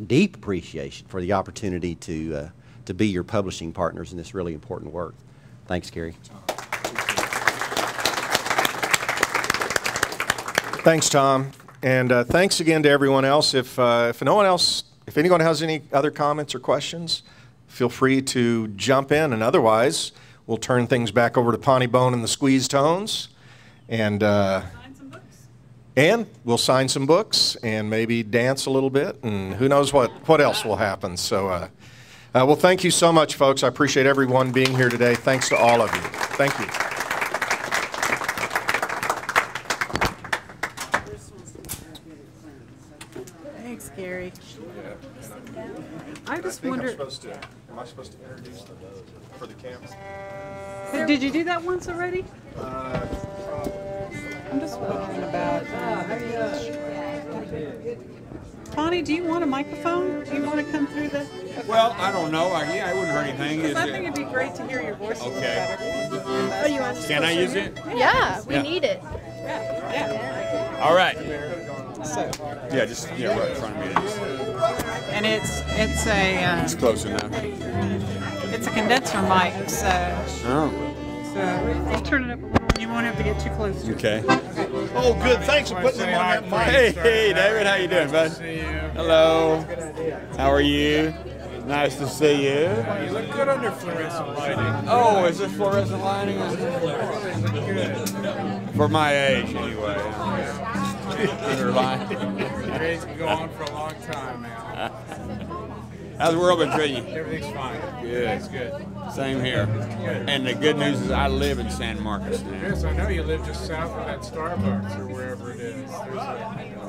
deep appreciation for the opportunity to be your publishing partners in this really important work. Thanks, Gary. Thanks, Tom, and thanks again to everyone else. If anyone has any other comments or questions, feel free to jump in, and otherwise, we'll turn things back over to Pawnee Bone and the Squeeze Tones, and we'll sign some books and maybe dance a little bit, and who knows what else will happen. So, well, thank you so much, folks. I appreciate everyone being here today. Thanks to all of you. Thank you. Thanks, Gary. I just wonder. Am I supposed to introduce those for the campus? Did you do that once already? I'm just wondering about. Pawnee, do you want a microphone? Do you want to come through the? Well, I don't know. Yeah, I wouldn't hurt anything. I think it'd be great to hear your voice a little better. Oh, you want? Can I use it? Yeah, we need it. Yeah. All right. So. Yeah, just right in front of me. And it's a. It's close enough. It's a condenser mic, so. Oh. So I'll turn it up a little. You won't have to get too close. Okay. Oh, good. Thanks for putting them on that mic. Hey, David. How you doing, bud? Hello. How are you? Nice to see you. You look good under fluorescent lighting. Oh, is this fluorescent lighting? For my age, anyway. Under light. Days can go on for a long time now. How's the world been treating you? Everything's fine. Good. That's good. Same here. Good. And the good news is I live in San Marcos now. Yes, I know you live just south of that Starbucks or wherever it is.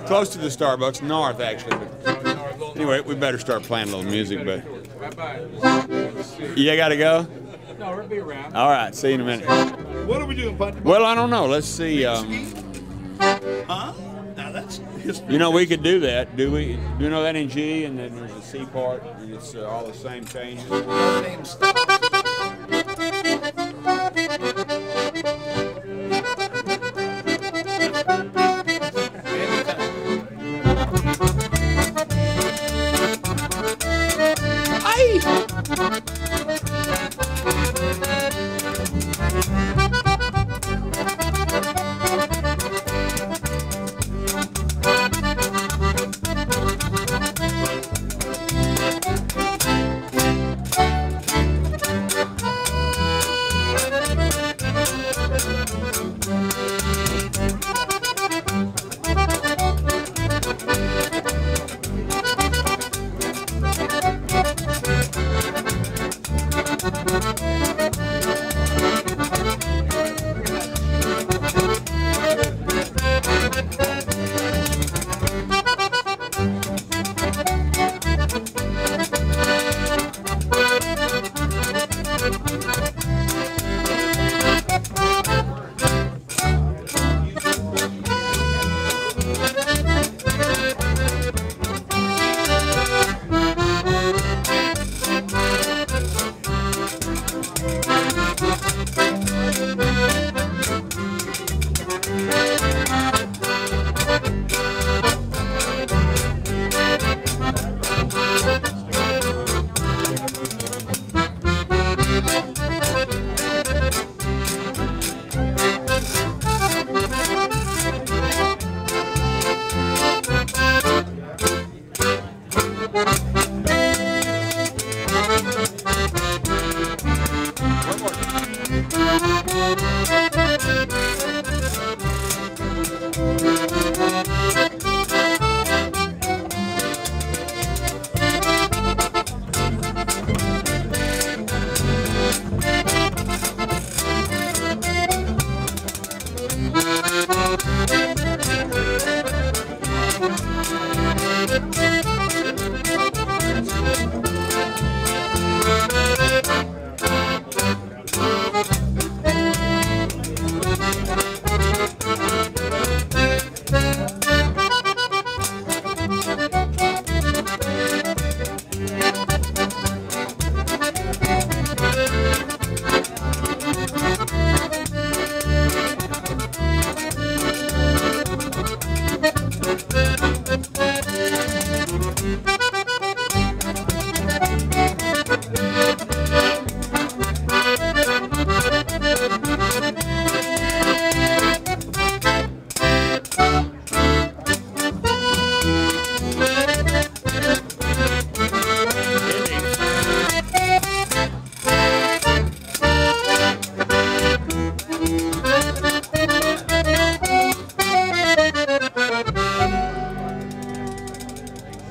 Close to the Starbucks, north actually. But anyway, we better start playing a little music. But you got to go? No, we'll be around. All right, see you in a minute. What are we doing, buddy? Well, I don't know. Let's see. Huh? Now that's history. You know, we could do that. Do we? Do you know that in G, and then there's a C part, and it's all the same changes.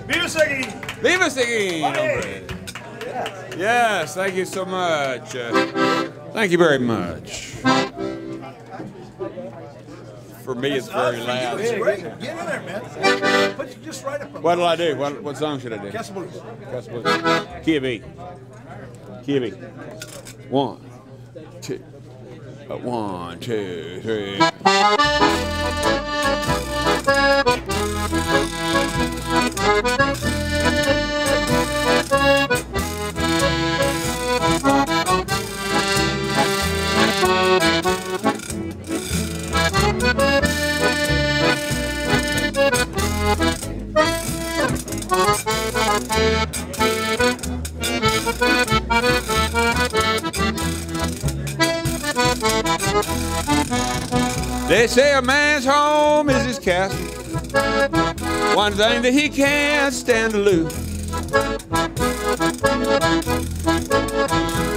Viva Seguin! Viva Seguin, hombre. Yes, thank you so much. Thank you very much. For me, it's very loud. Get in there, man. Put you just right up. What do I do? What song should I do? Casa Blues. Casa Blues. Key of E. Key of E. 1, 2. 1, 2, 3. They say a man's home is his castle. One thing that he can't stand to lose.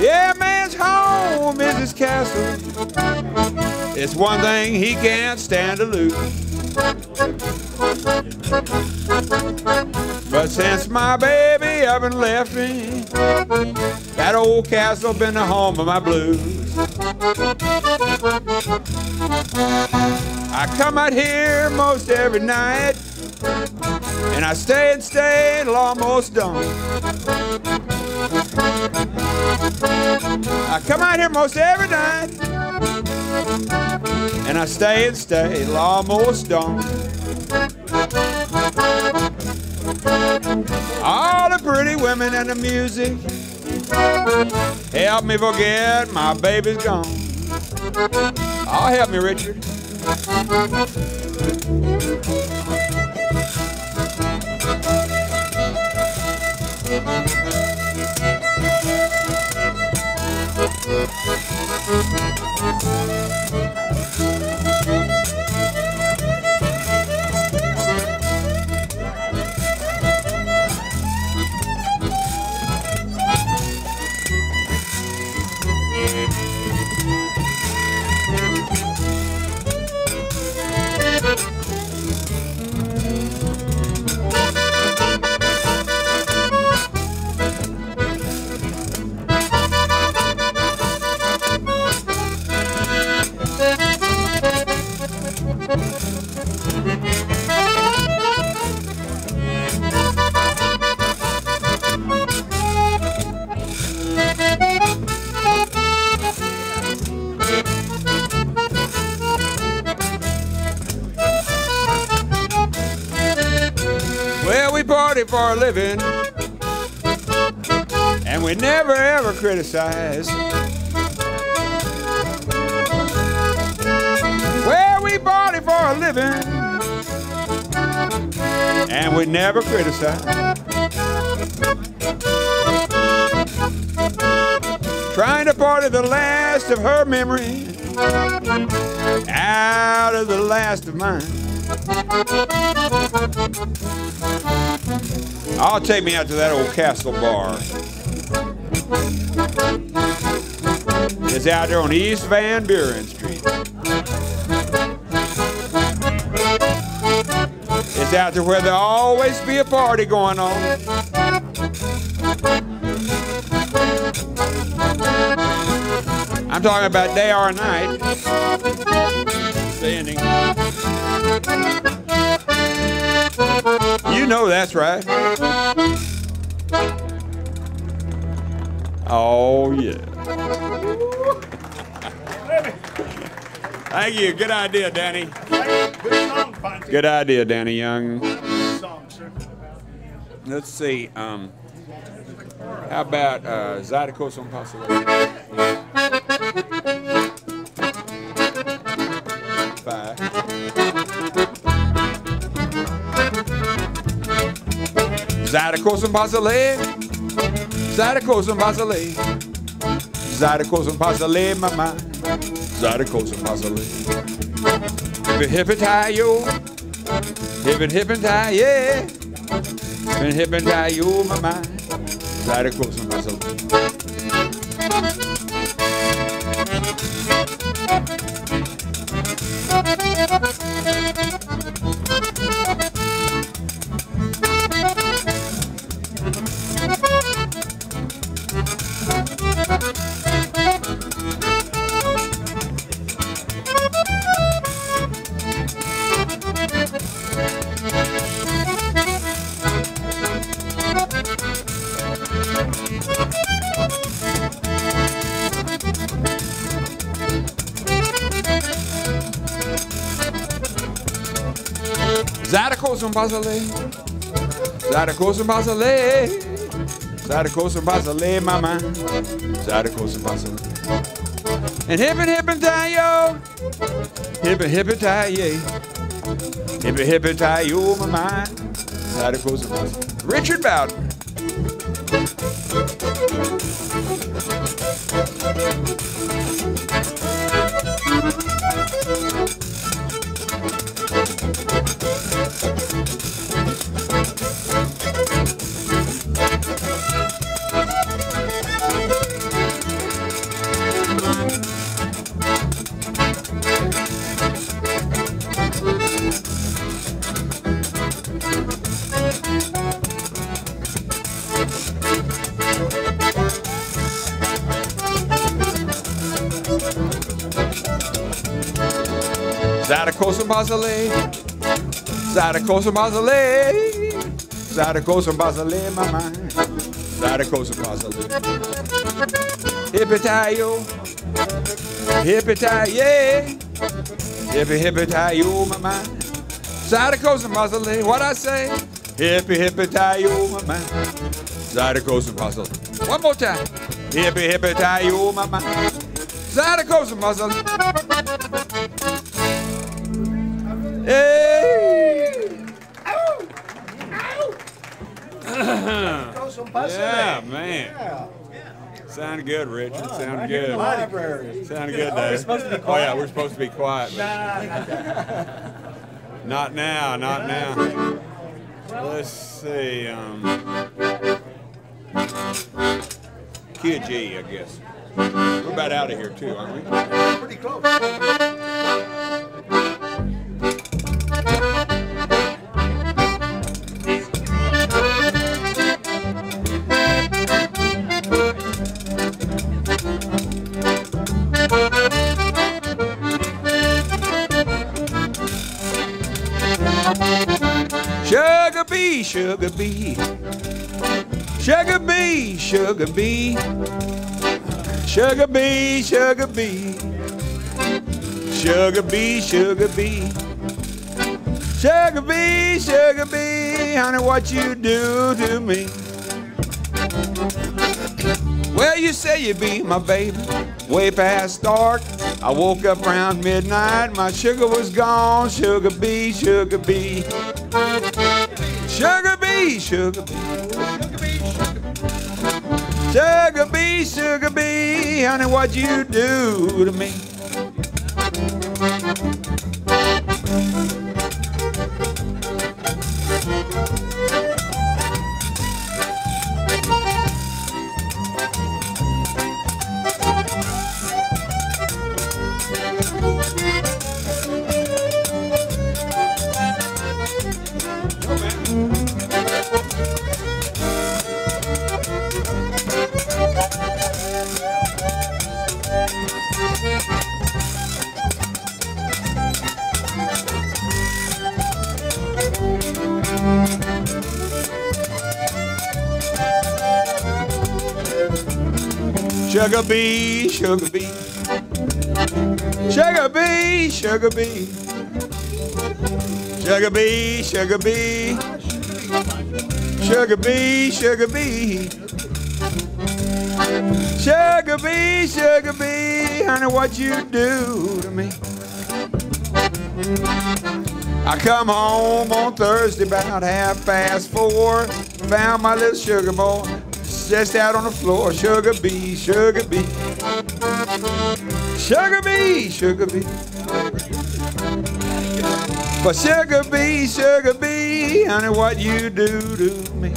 Yeah, a man's home is his castle. It's one thing he can't stand to lose. But since my baby up and left me, that old castle been the home of my blues. I come out here most every night, and I stay and stay till almost dawn. I come out here most every night, and I stay and stay till almost dawn. All the pretty women and the music help me forget my baby's gone. Oh, help me, Richard. Party for a living, and we never ever criticize. Well, we party for a living, and we never criticize. Trying to party the last of her memory out of the last of mine. I'll take me out to that old Castle Bar. It's out there on East Van Buren Street. It's out there where there'll always be a party going on. I'm talking about day or night. Standing. You know that's right. Oh, yeah. Thank you. Good idea, Danny. Good idea, Danny Young. Let's see. How about Zydeco Son Paso? 5. Zydeco Son Paso, Zydeco Son Paso, Zydeco Son Paso, mama, Zydeco Son Paso. Hip and tie, yo, hip and tie, yeah, hip and tie, yo, mama, Zydeco Son Paso. Zadakosum Basale. Zadakosum Basale. Zadakosum Basale, mama. Zadakosum Basale. And hippin' tie-yo. Hippin' tie-yay. Hippin' tie-yo, mama. Zadakosum Basale. Richard Bowden. Zadakosum Basale. Zadakosum Basale. Zadakosum Basale, mama. Zadakosum Basale. Hippie-tie-yo. Hippie-tie-yay. Hippie-tie-yo, mama. Zadakosum Basale. What I say? Hippie-tie-yo, mama. Zadakosum Basale. One more time. Hippie-tie-yo, mama. Zadakosum Basale. Hey! Yeah, man. Sounded good, Richard. Sounded good. Sounded good, Dave. Oh, yeah, we're supposed to be quiet. Not now, not now. Let's see. Key of G, I guess. We're about out of here, too, aren't we? Pretty close. Sugar bee, sugar bee. Sugar bee, sugar bee. Sugar bee, sugar bee. Sugar bee, sugar bee. Sugar bee, sugar bee. Honey, what you do to me? Well, you say you be my baby, way past dark. I woke up around midnight, my sugar was gone. Sugar bee, sugar bee. Sugar bee, sugar bee. Sugar bee, sugar bee. Honey, what you do to me? Sugar bee, sugar bee. Sugar bee, sugar bee. Sugar bee, sugar bee. Sugar bee, sugar bee. Sugar bee, sugar bee. Honey, what you do to me? I come home on Thursday about 4:30. Found my little sugar boy just out on the floor. Sugar bee, sugar bee. Sugar bee, sugar bee. But sugar bee, honey, what you do to me?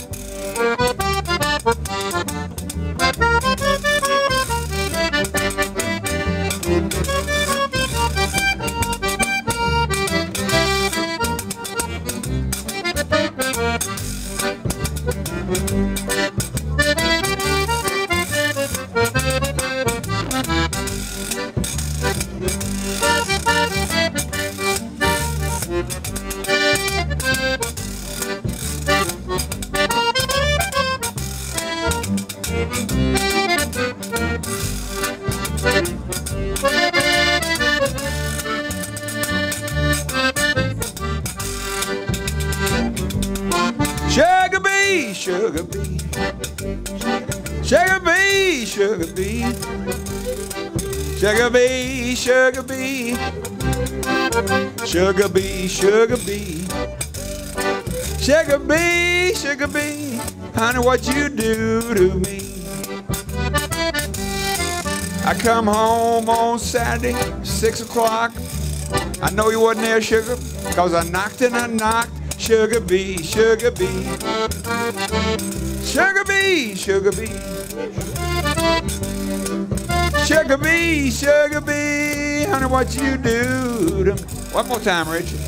bee, sugar bee. Sugar bee, sugar bee. Sugar bee, sugar bee. Sugar bee, sugar bee. Sugar bee, sugar bee. Honey, what you do to me? I come home on Saturday, 6 o'clock. I know you wasn't there, sugar, because I knocked and I knocked. Sugar bee, sugar bee. Sugar bee, sugar bee. Sugar bee, sugar bee. Honey, what you do to me? One more time, Richard.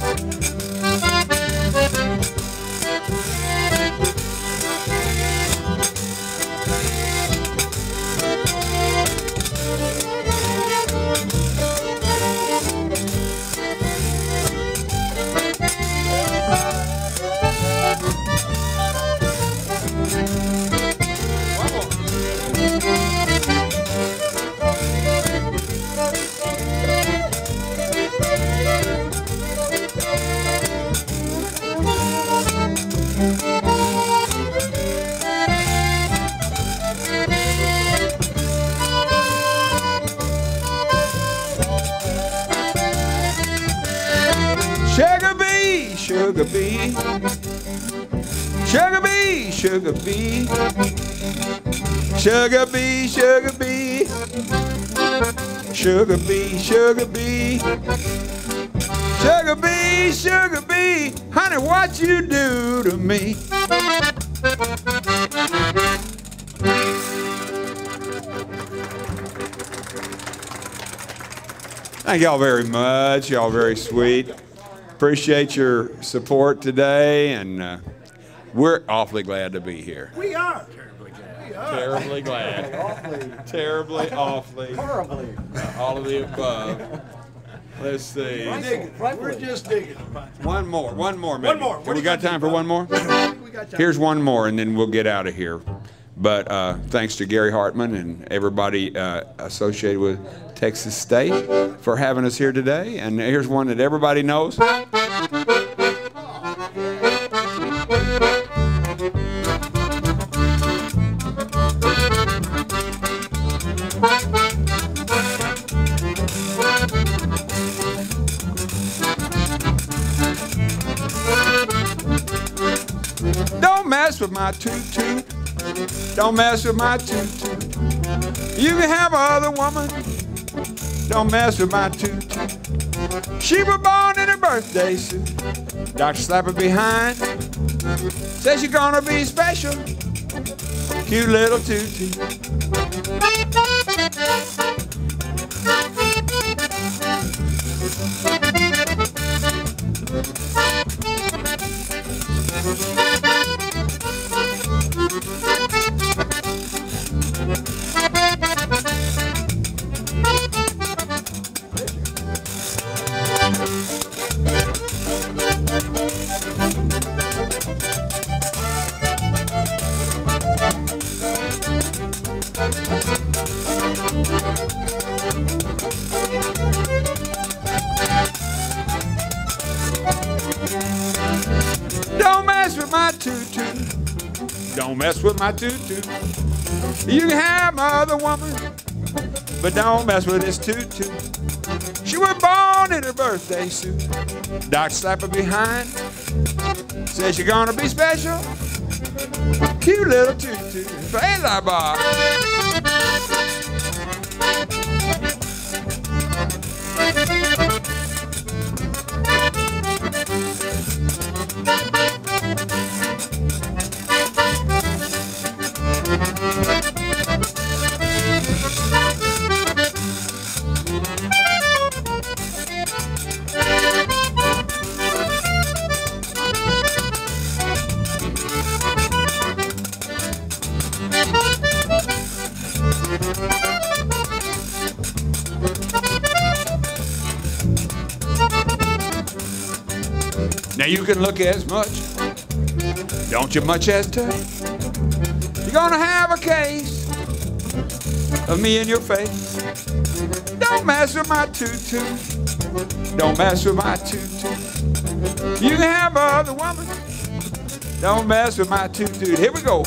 Sugar bee, sugar bee. Sugar bee, sugar bee. Sugar bee, sugar bee. Sugar bee, sugar bee. Sugar bee, sugar bee. Honey, what you do to me? Thank y'all very much. Y'all very sweet. Appreciate your support today, and we're awfully glad to be here. We are terribly glad. We are. Terribly glad. Terribly, awfully. Horribly. All of the above. Let's see. We're just digging. One more maybe. One more. We got time for one more? Here's one more, and then we'll get out of here. But thanks to Gary Hartman and everybody associated with Texas State for having us here today. And here's one that everybody knows. Don't mess with my tutu. Don't mess with my tutu. You can have another woman. Don't mess with my tutu. She was born in a birthday suit. Doctor slap her behind. Says she's gonna be special. Cute little tutu. Don't mess with my tutu. Don't mess with my tutu. You can have my other woman, but don't mess with this tutu. She was born in her birthday suit. Doc slap her behind. Says you're gonna be special. Cute little tutu. Hey, la bar. Now you can look as much, don't you much as touch. You're gonna have a case of me in your face. Don't mess with my tutu. Don't mess with my tutu. You can have other woman. Don't mess with my toot-toot. Here we go.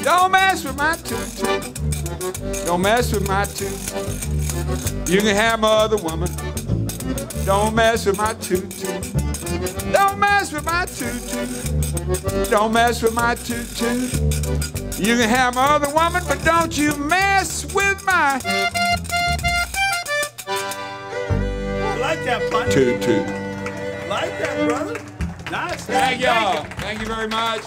Don't mess with my toot-toot. Don't mess with my toot. You can have my other woman. Don't mess with my toot-toot. Don't mess with my toot-toot. Don't mess with my toot-toot. You can have my other woman, but don't you mess with my I like that, buddy. toot-toot. Like that, brother. Nice. Thank y'all. Thank you very much.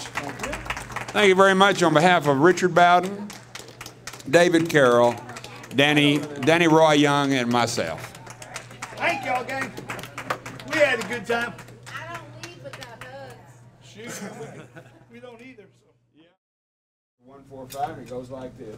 Thank you very much on behalf of Richard Bowden, David Carroll, Danny Roy Young, and myself. Thank y'all, gang. We had a good time. I don't leave without hugs. Shoot, we don't either. So. Yeah. 1, 4, 5, and it goes like this.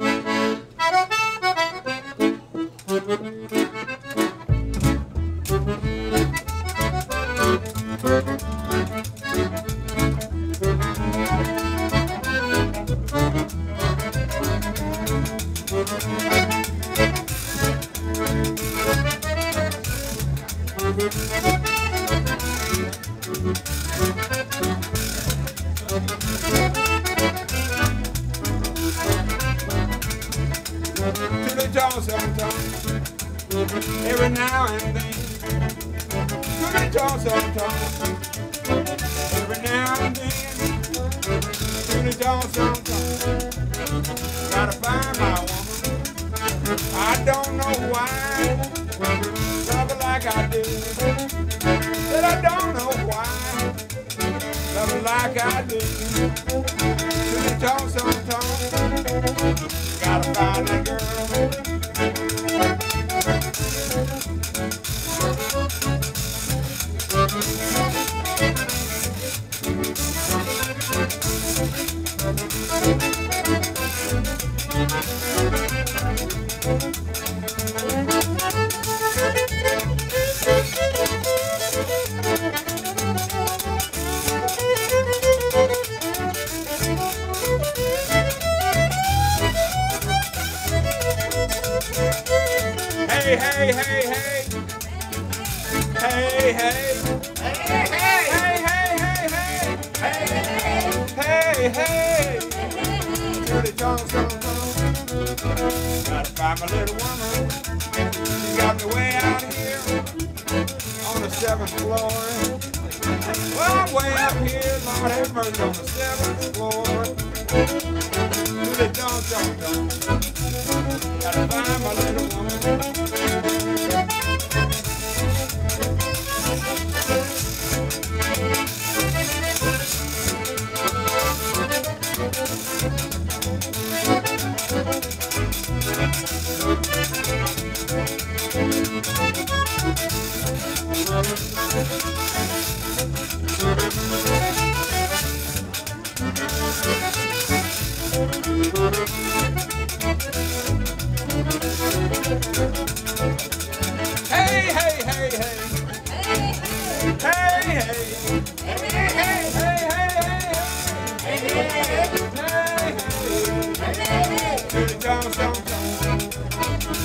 Every now and then, every now and then, gotta find my woman. I don't know why, love her like I do. Said I don't know why, love her like I do. Gotta find that girl. Hey, hey, hey, hey. Hey, hey. Hey, hey, hey, hey, hey. Hey, hey. Dirty tongue, gotta find my little woman. She got me way out here on the 7th floor. Well, I'm way up here, Lord have mercy, on the 7th floor. Dirty tongue, gotta find my little woman. Hey, hey, hey, hey. Hey, hey. Hey, hey, hey,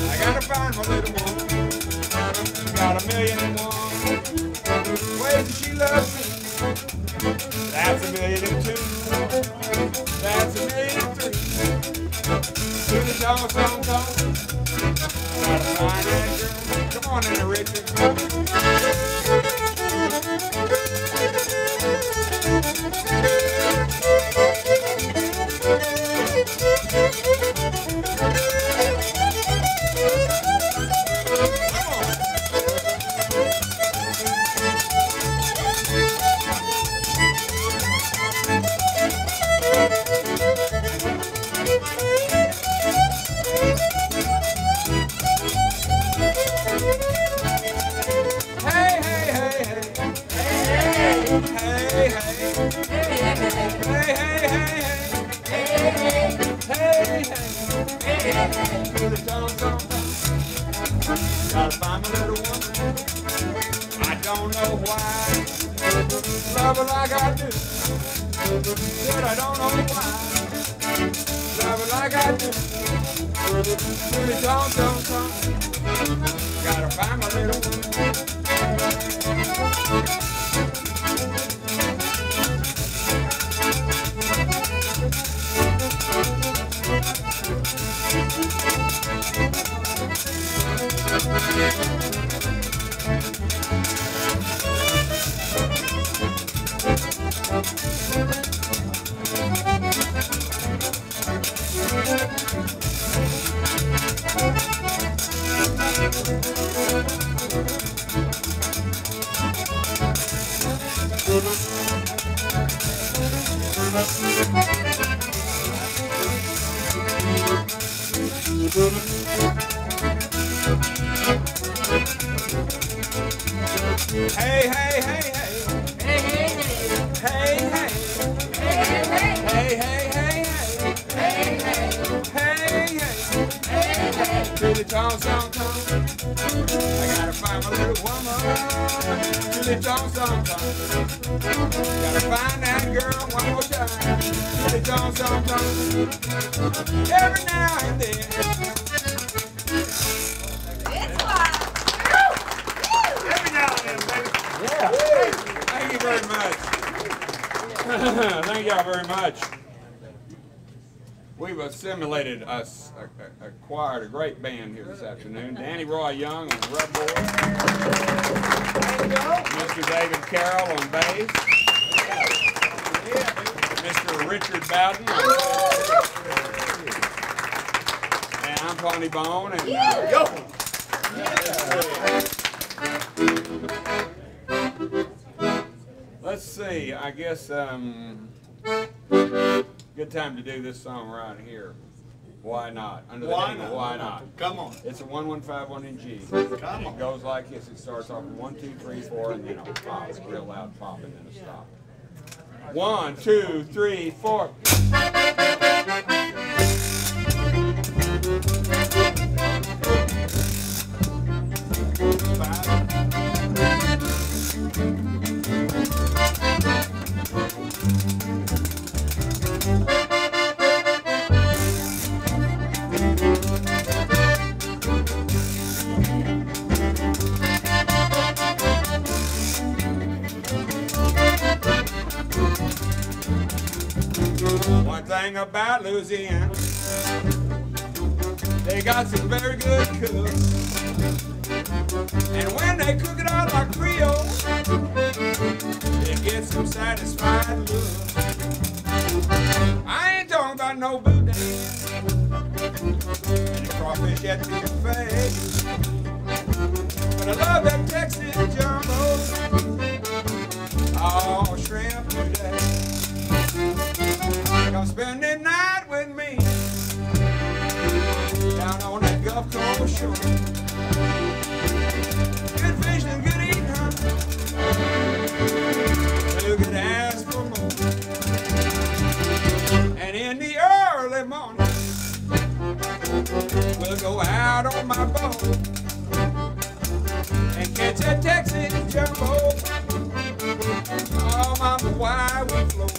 I gotta find my little woman. She got 1,000,001 ways that she loves me. That's 1,000,002. That's 1,000,003. To the dog. Gotta find that girl. Come on in, Richard. Gotta find my little woman. I don't know why. Love her like I do. Said I don't know why. Love her like I do. Really don't. Gotta find my little woman. Hey, hey, hey, hey. Hey, hey, hey. Hey, hey. Hey, hey, hey. Hey, hey, hey, hey. Hey, hey. Hey, hey. Really tall. I gotta find my little woman. Really tall. Gotta find that girl one more time. Really tall. Every now and then. Thank you very much. Thank y'all very much. We've assimilated us, acquired a great band here this afternoon. Danny Roy Young on rubboard. Mr. David Carroll on bass. Mr. Richard Bowden on and I'm Tony Bone. And let's see, I guess good time to do this song right here. Why not? Under the name of Why Not? Come on. It's a 1-1-5-1 in G. Come on. It goes like this. It starts off with 1, 2, 3, 4, and then a pop. It's real loud pop and then a stop. 1, 2, 3, 4. One thing about Louisiana, they got some very good cooks. And when they cook it out like Creole, they get some satisfied look. I ain't talking about no boudin and the crawfish at the buffet, but I love that Texas jumbo, all shrimp today. Come spend the night with me down on that Gulf Coast shore. Good fishing and good eating, huh? You could ask for more. And in the early morning, we'll go out on my boat and catch a Texas jumbo. Oh, mama, why we float?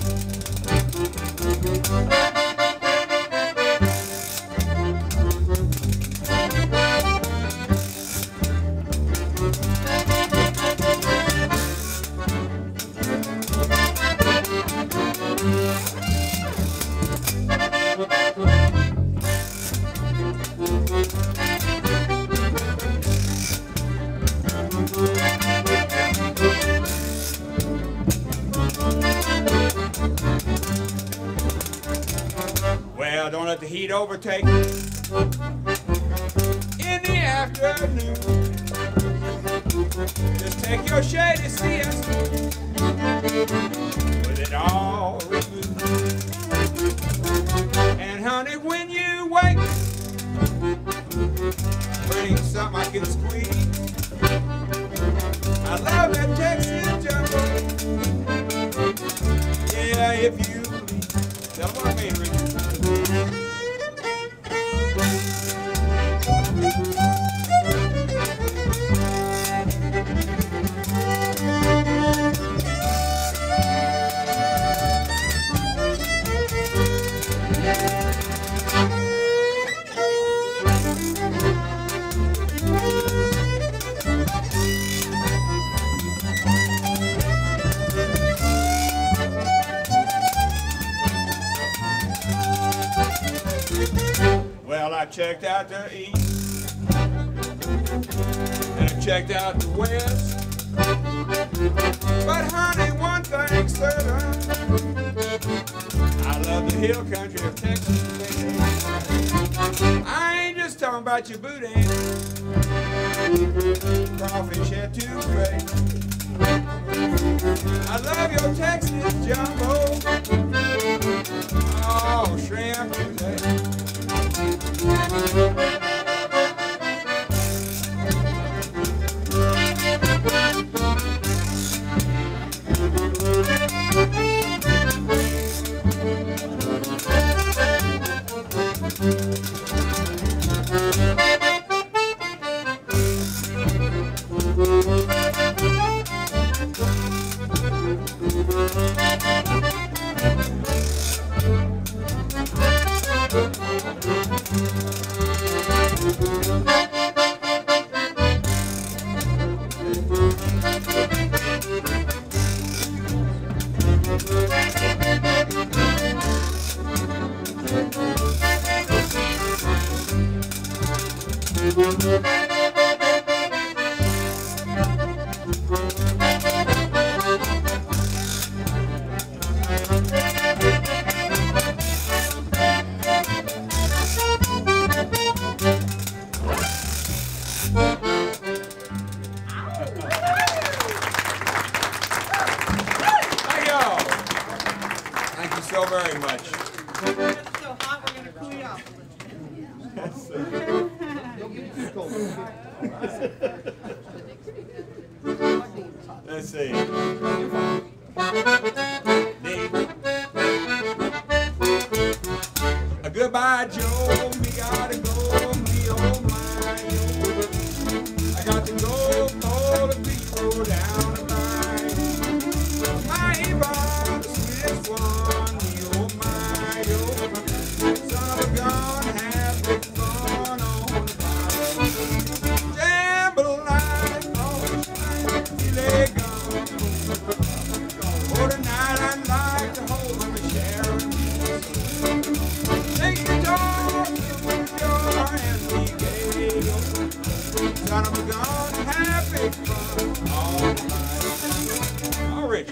Well, don't let the heat overtake you in the afternoon. Just take your shady siesta with it all removed. And honey, when you wake, bring something I can squeeze. I love that Texas jumbo. Yeah, if you please. Tell what I mean, Richard. checked out the east, and I checked out the west. But honey, one thing's certain, I love the hill country of Texas, baby. I ain't just talking about your booty, crawfish etouffee. I love your Texas jumbo, oh, shrimp today. So very much. It's so hot, we're going to cool you off. Let's see. Goodbye, Joe. Me gotta go. Me oh my oh. I got to go pull the people down the line. My Yvonne, sweetest one. Me oh my oh. Son of a gun, have big fun on the fire. Jambalaya, oh, filet gum. For tonight, I'd like to hold my share. Take the door, fill the door, and we go. Son of a gun, have big fun all night. All right.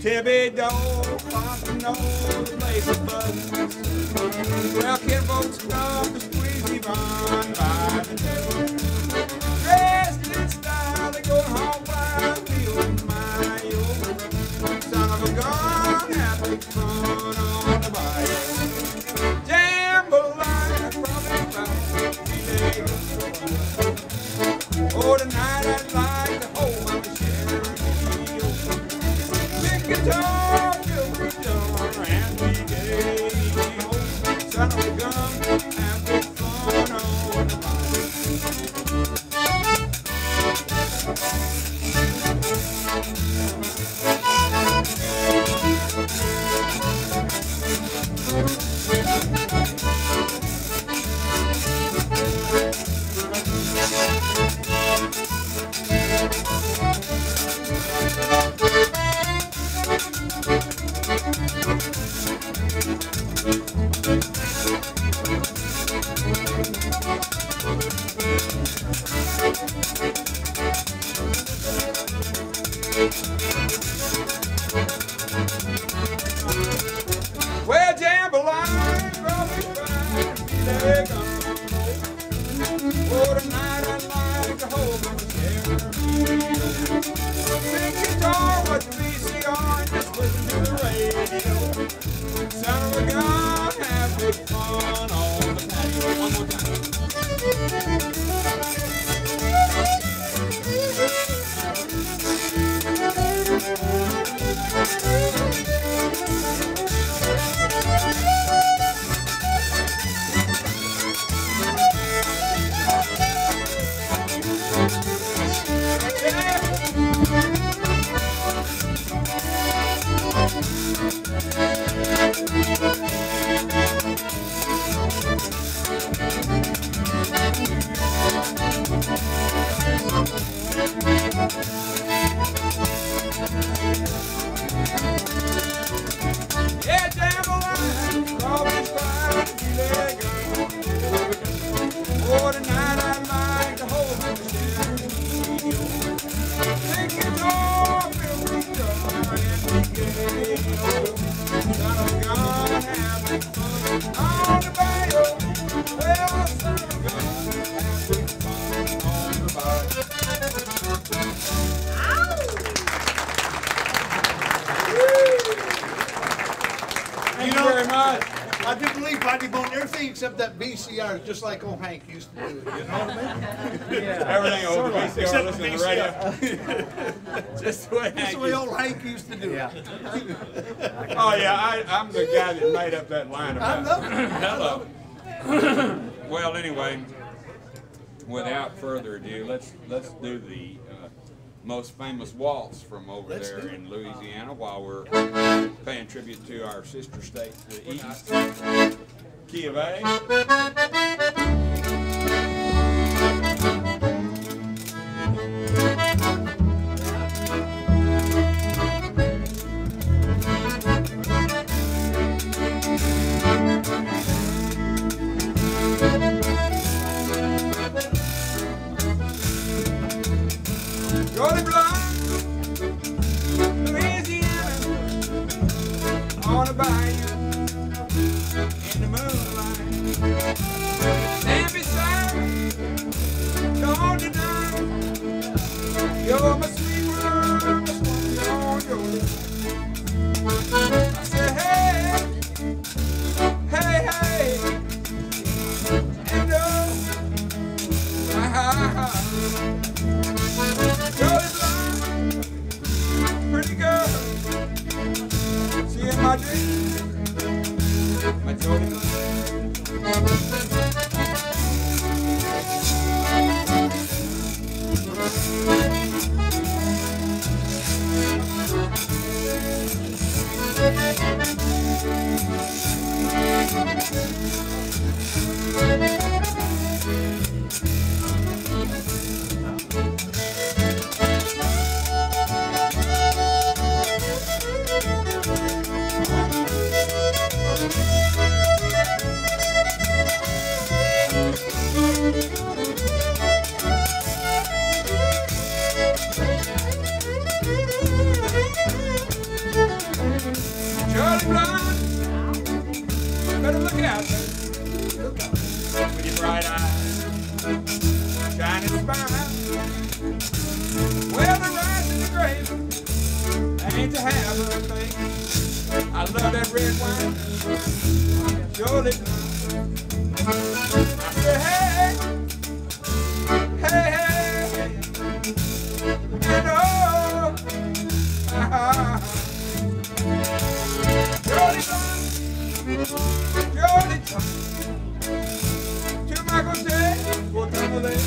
Thibodeau, Pompano, the place of buttons. Well, kid folks come to squeeze Yvonne by the tail. Dressed in style, they go home wild, feel my old. Son of a gun, have big fun on the bike. Jambalaya, probably about oh, tonight I'd like to hold my share. Guitar, fill the door, and we gay. Son of a gun, have big fun on the well, jambalaya, probably fine, filet gum. Oh, tonight I'd like to hold my chair. Big guitar, watch the VCR, and just listen to the radio. Son of a gun, have big fun on the patio. One more time. sleep on everything except that VCR, just like old Hank used to do. You know what I mean? Everything over the VCR, Except listen the to the radio. Just the way That's the way old Hank used to do it. Oh yeah, I'm the guy that made up that line about hello. Well, anyway, without further ado, let's do the most famous waltz from over there in Louisiana while we're paying tribute to our sister state to the east. Key of A. Jordan Blunt, Louisiana, on a bayou, in the moonlight. Stand beside me, don't deny. You're my sweet world, my sweet on your lips. I said, hey, hey, hey, and oh, ha. Jolly blonde, pretty girl, see in my dreams, my Jolly blonde. Jolly blonde, better look out, baby. With your bright eyes, shining smile. Well, the rise and the grave ain't to have a thing. I love that red wine, Jolly blonde. I said, hey, hey, hey, and oh, Jolly blonde, Jolly blonde, to Michael J. for Timberlake.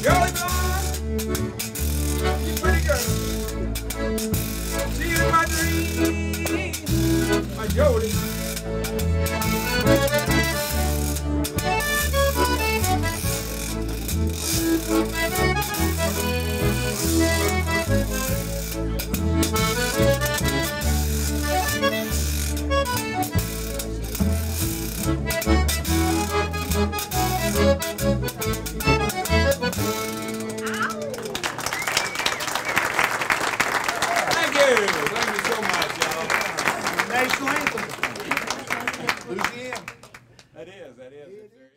Jolly blonde, you pretty girl. See you in my dreams, my Jolly. Thank you so much, y'all. National anthem. Louisiana. That is.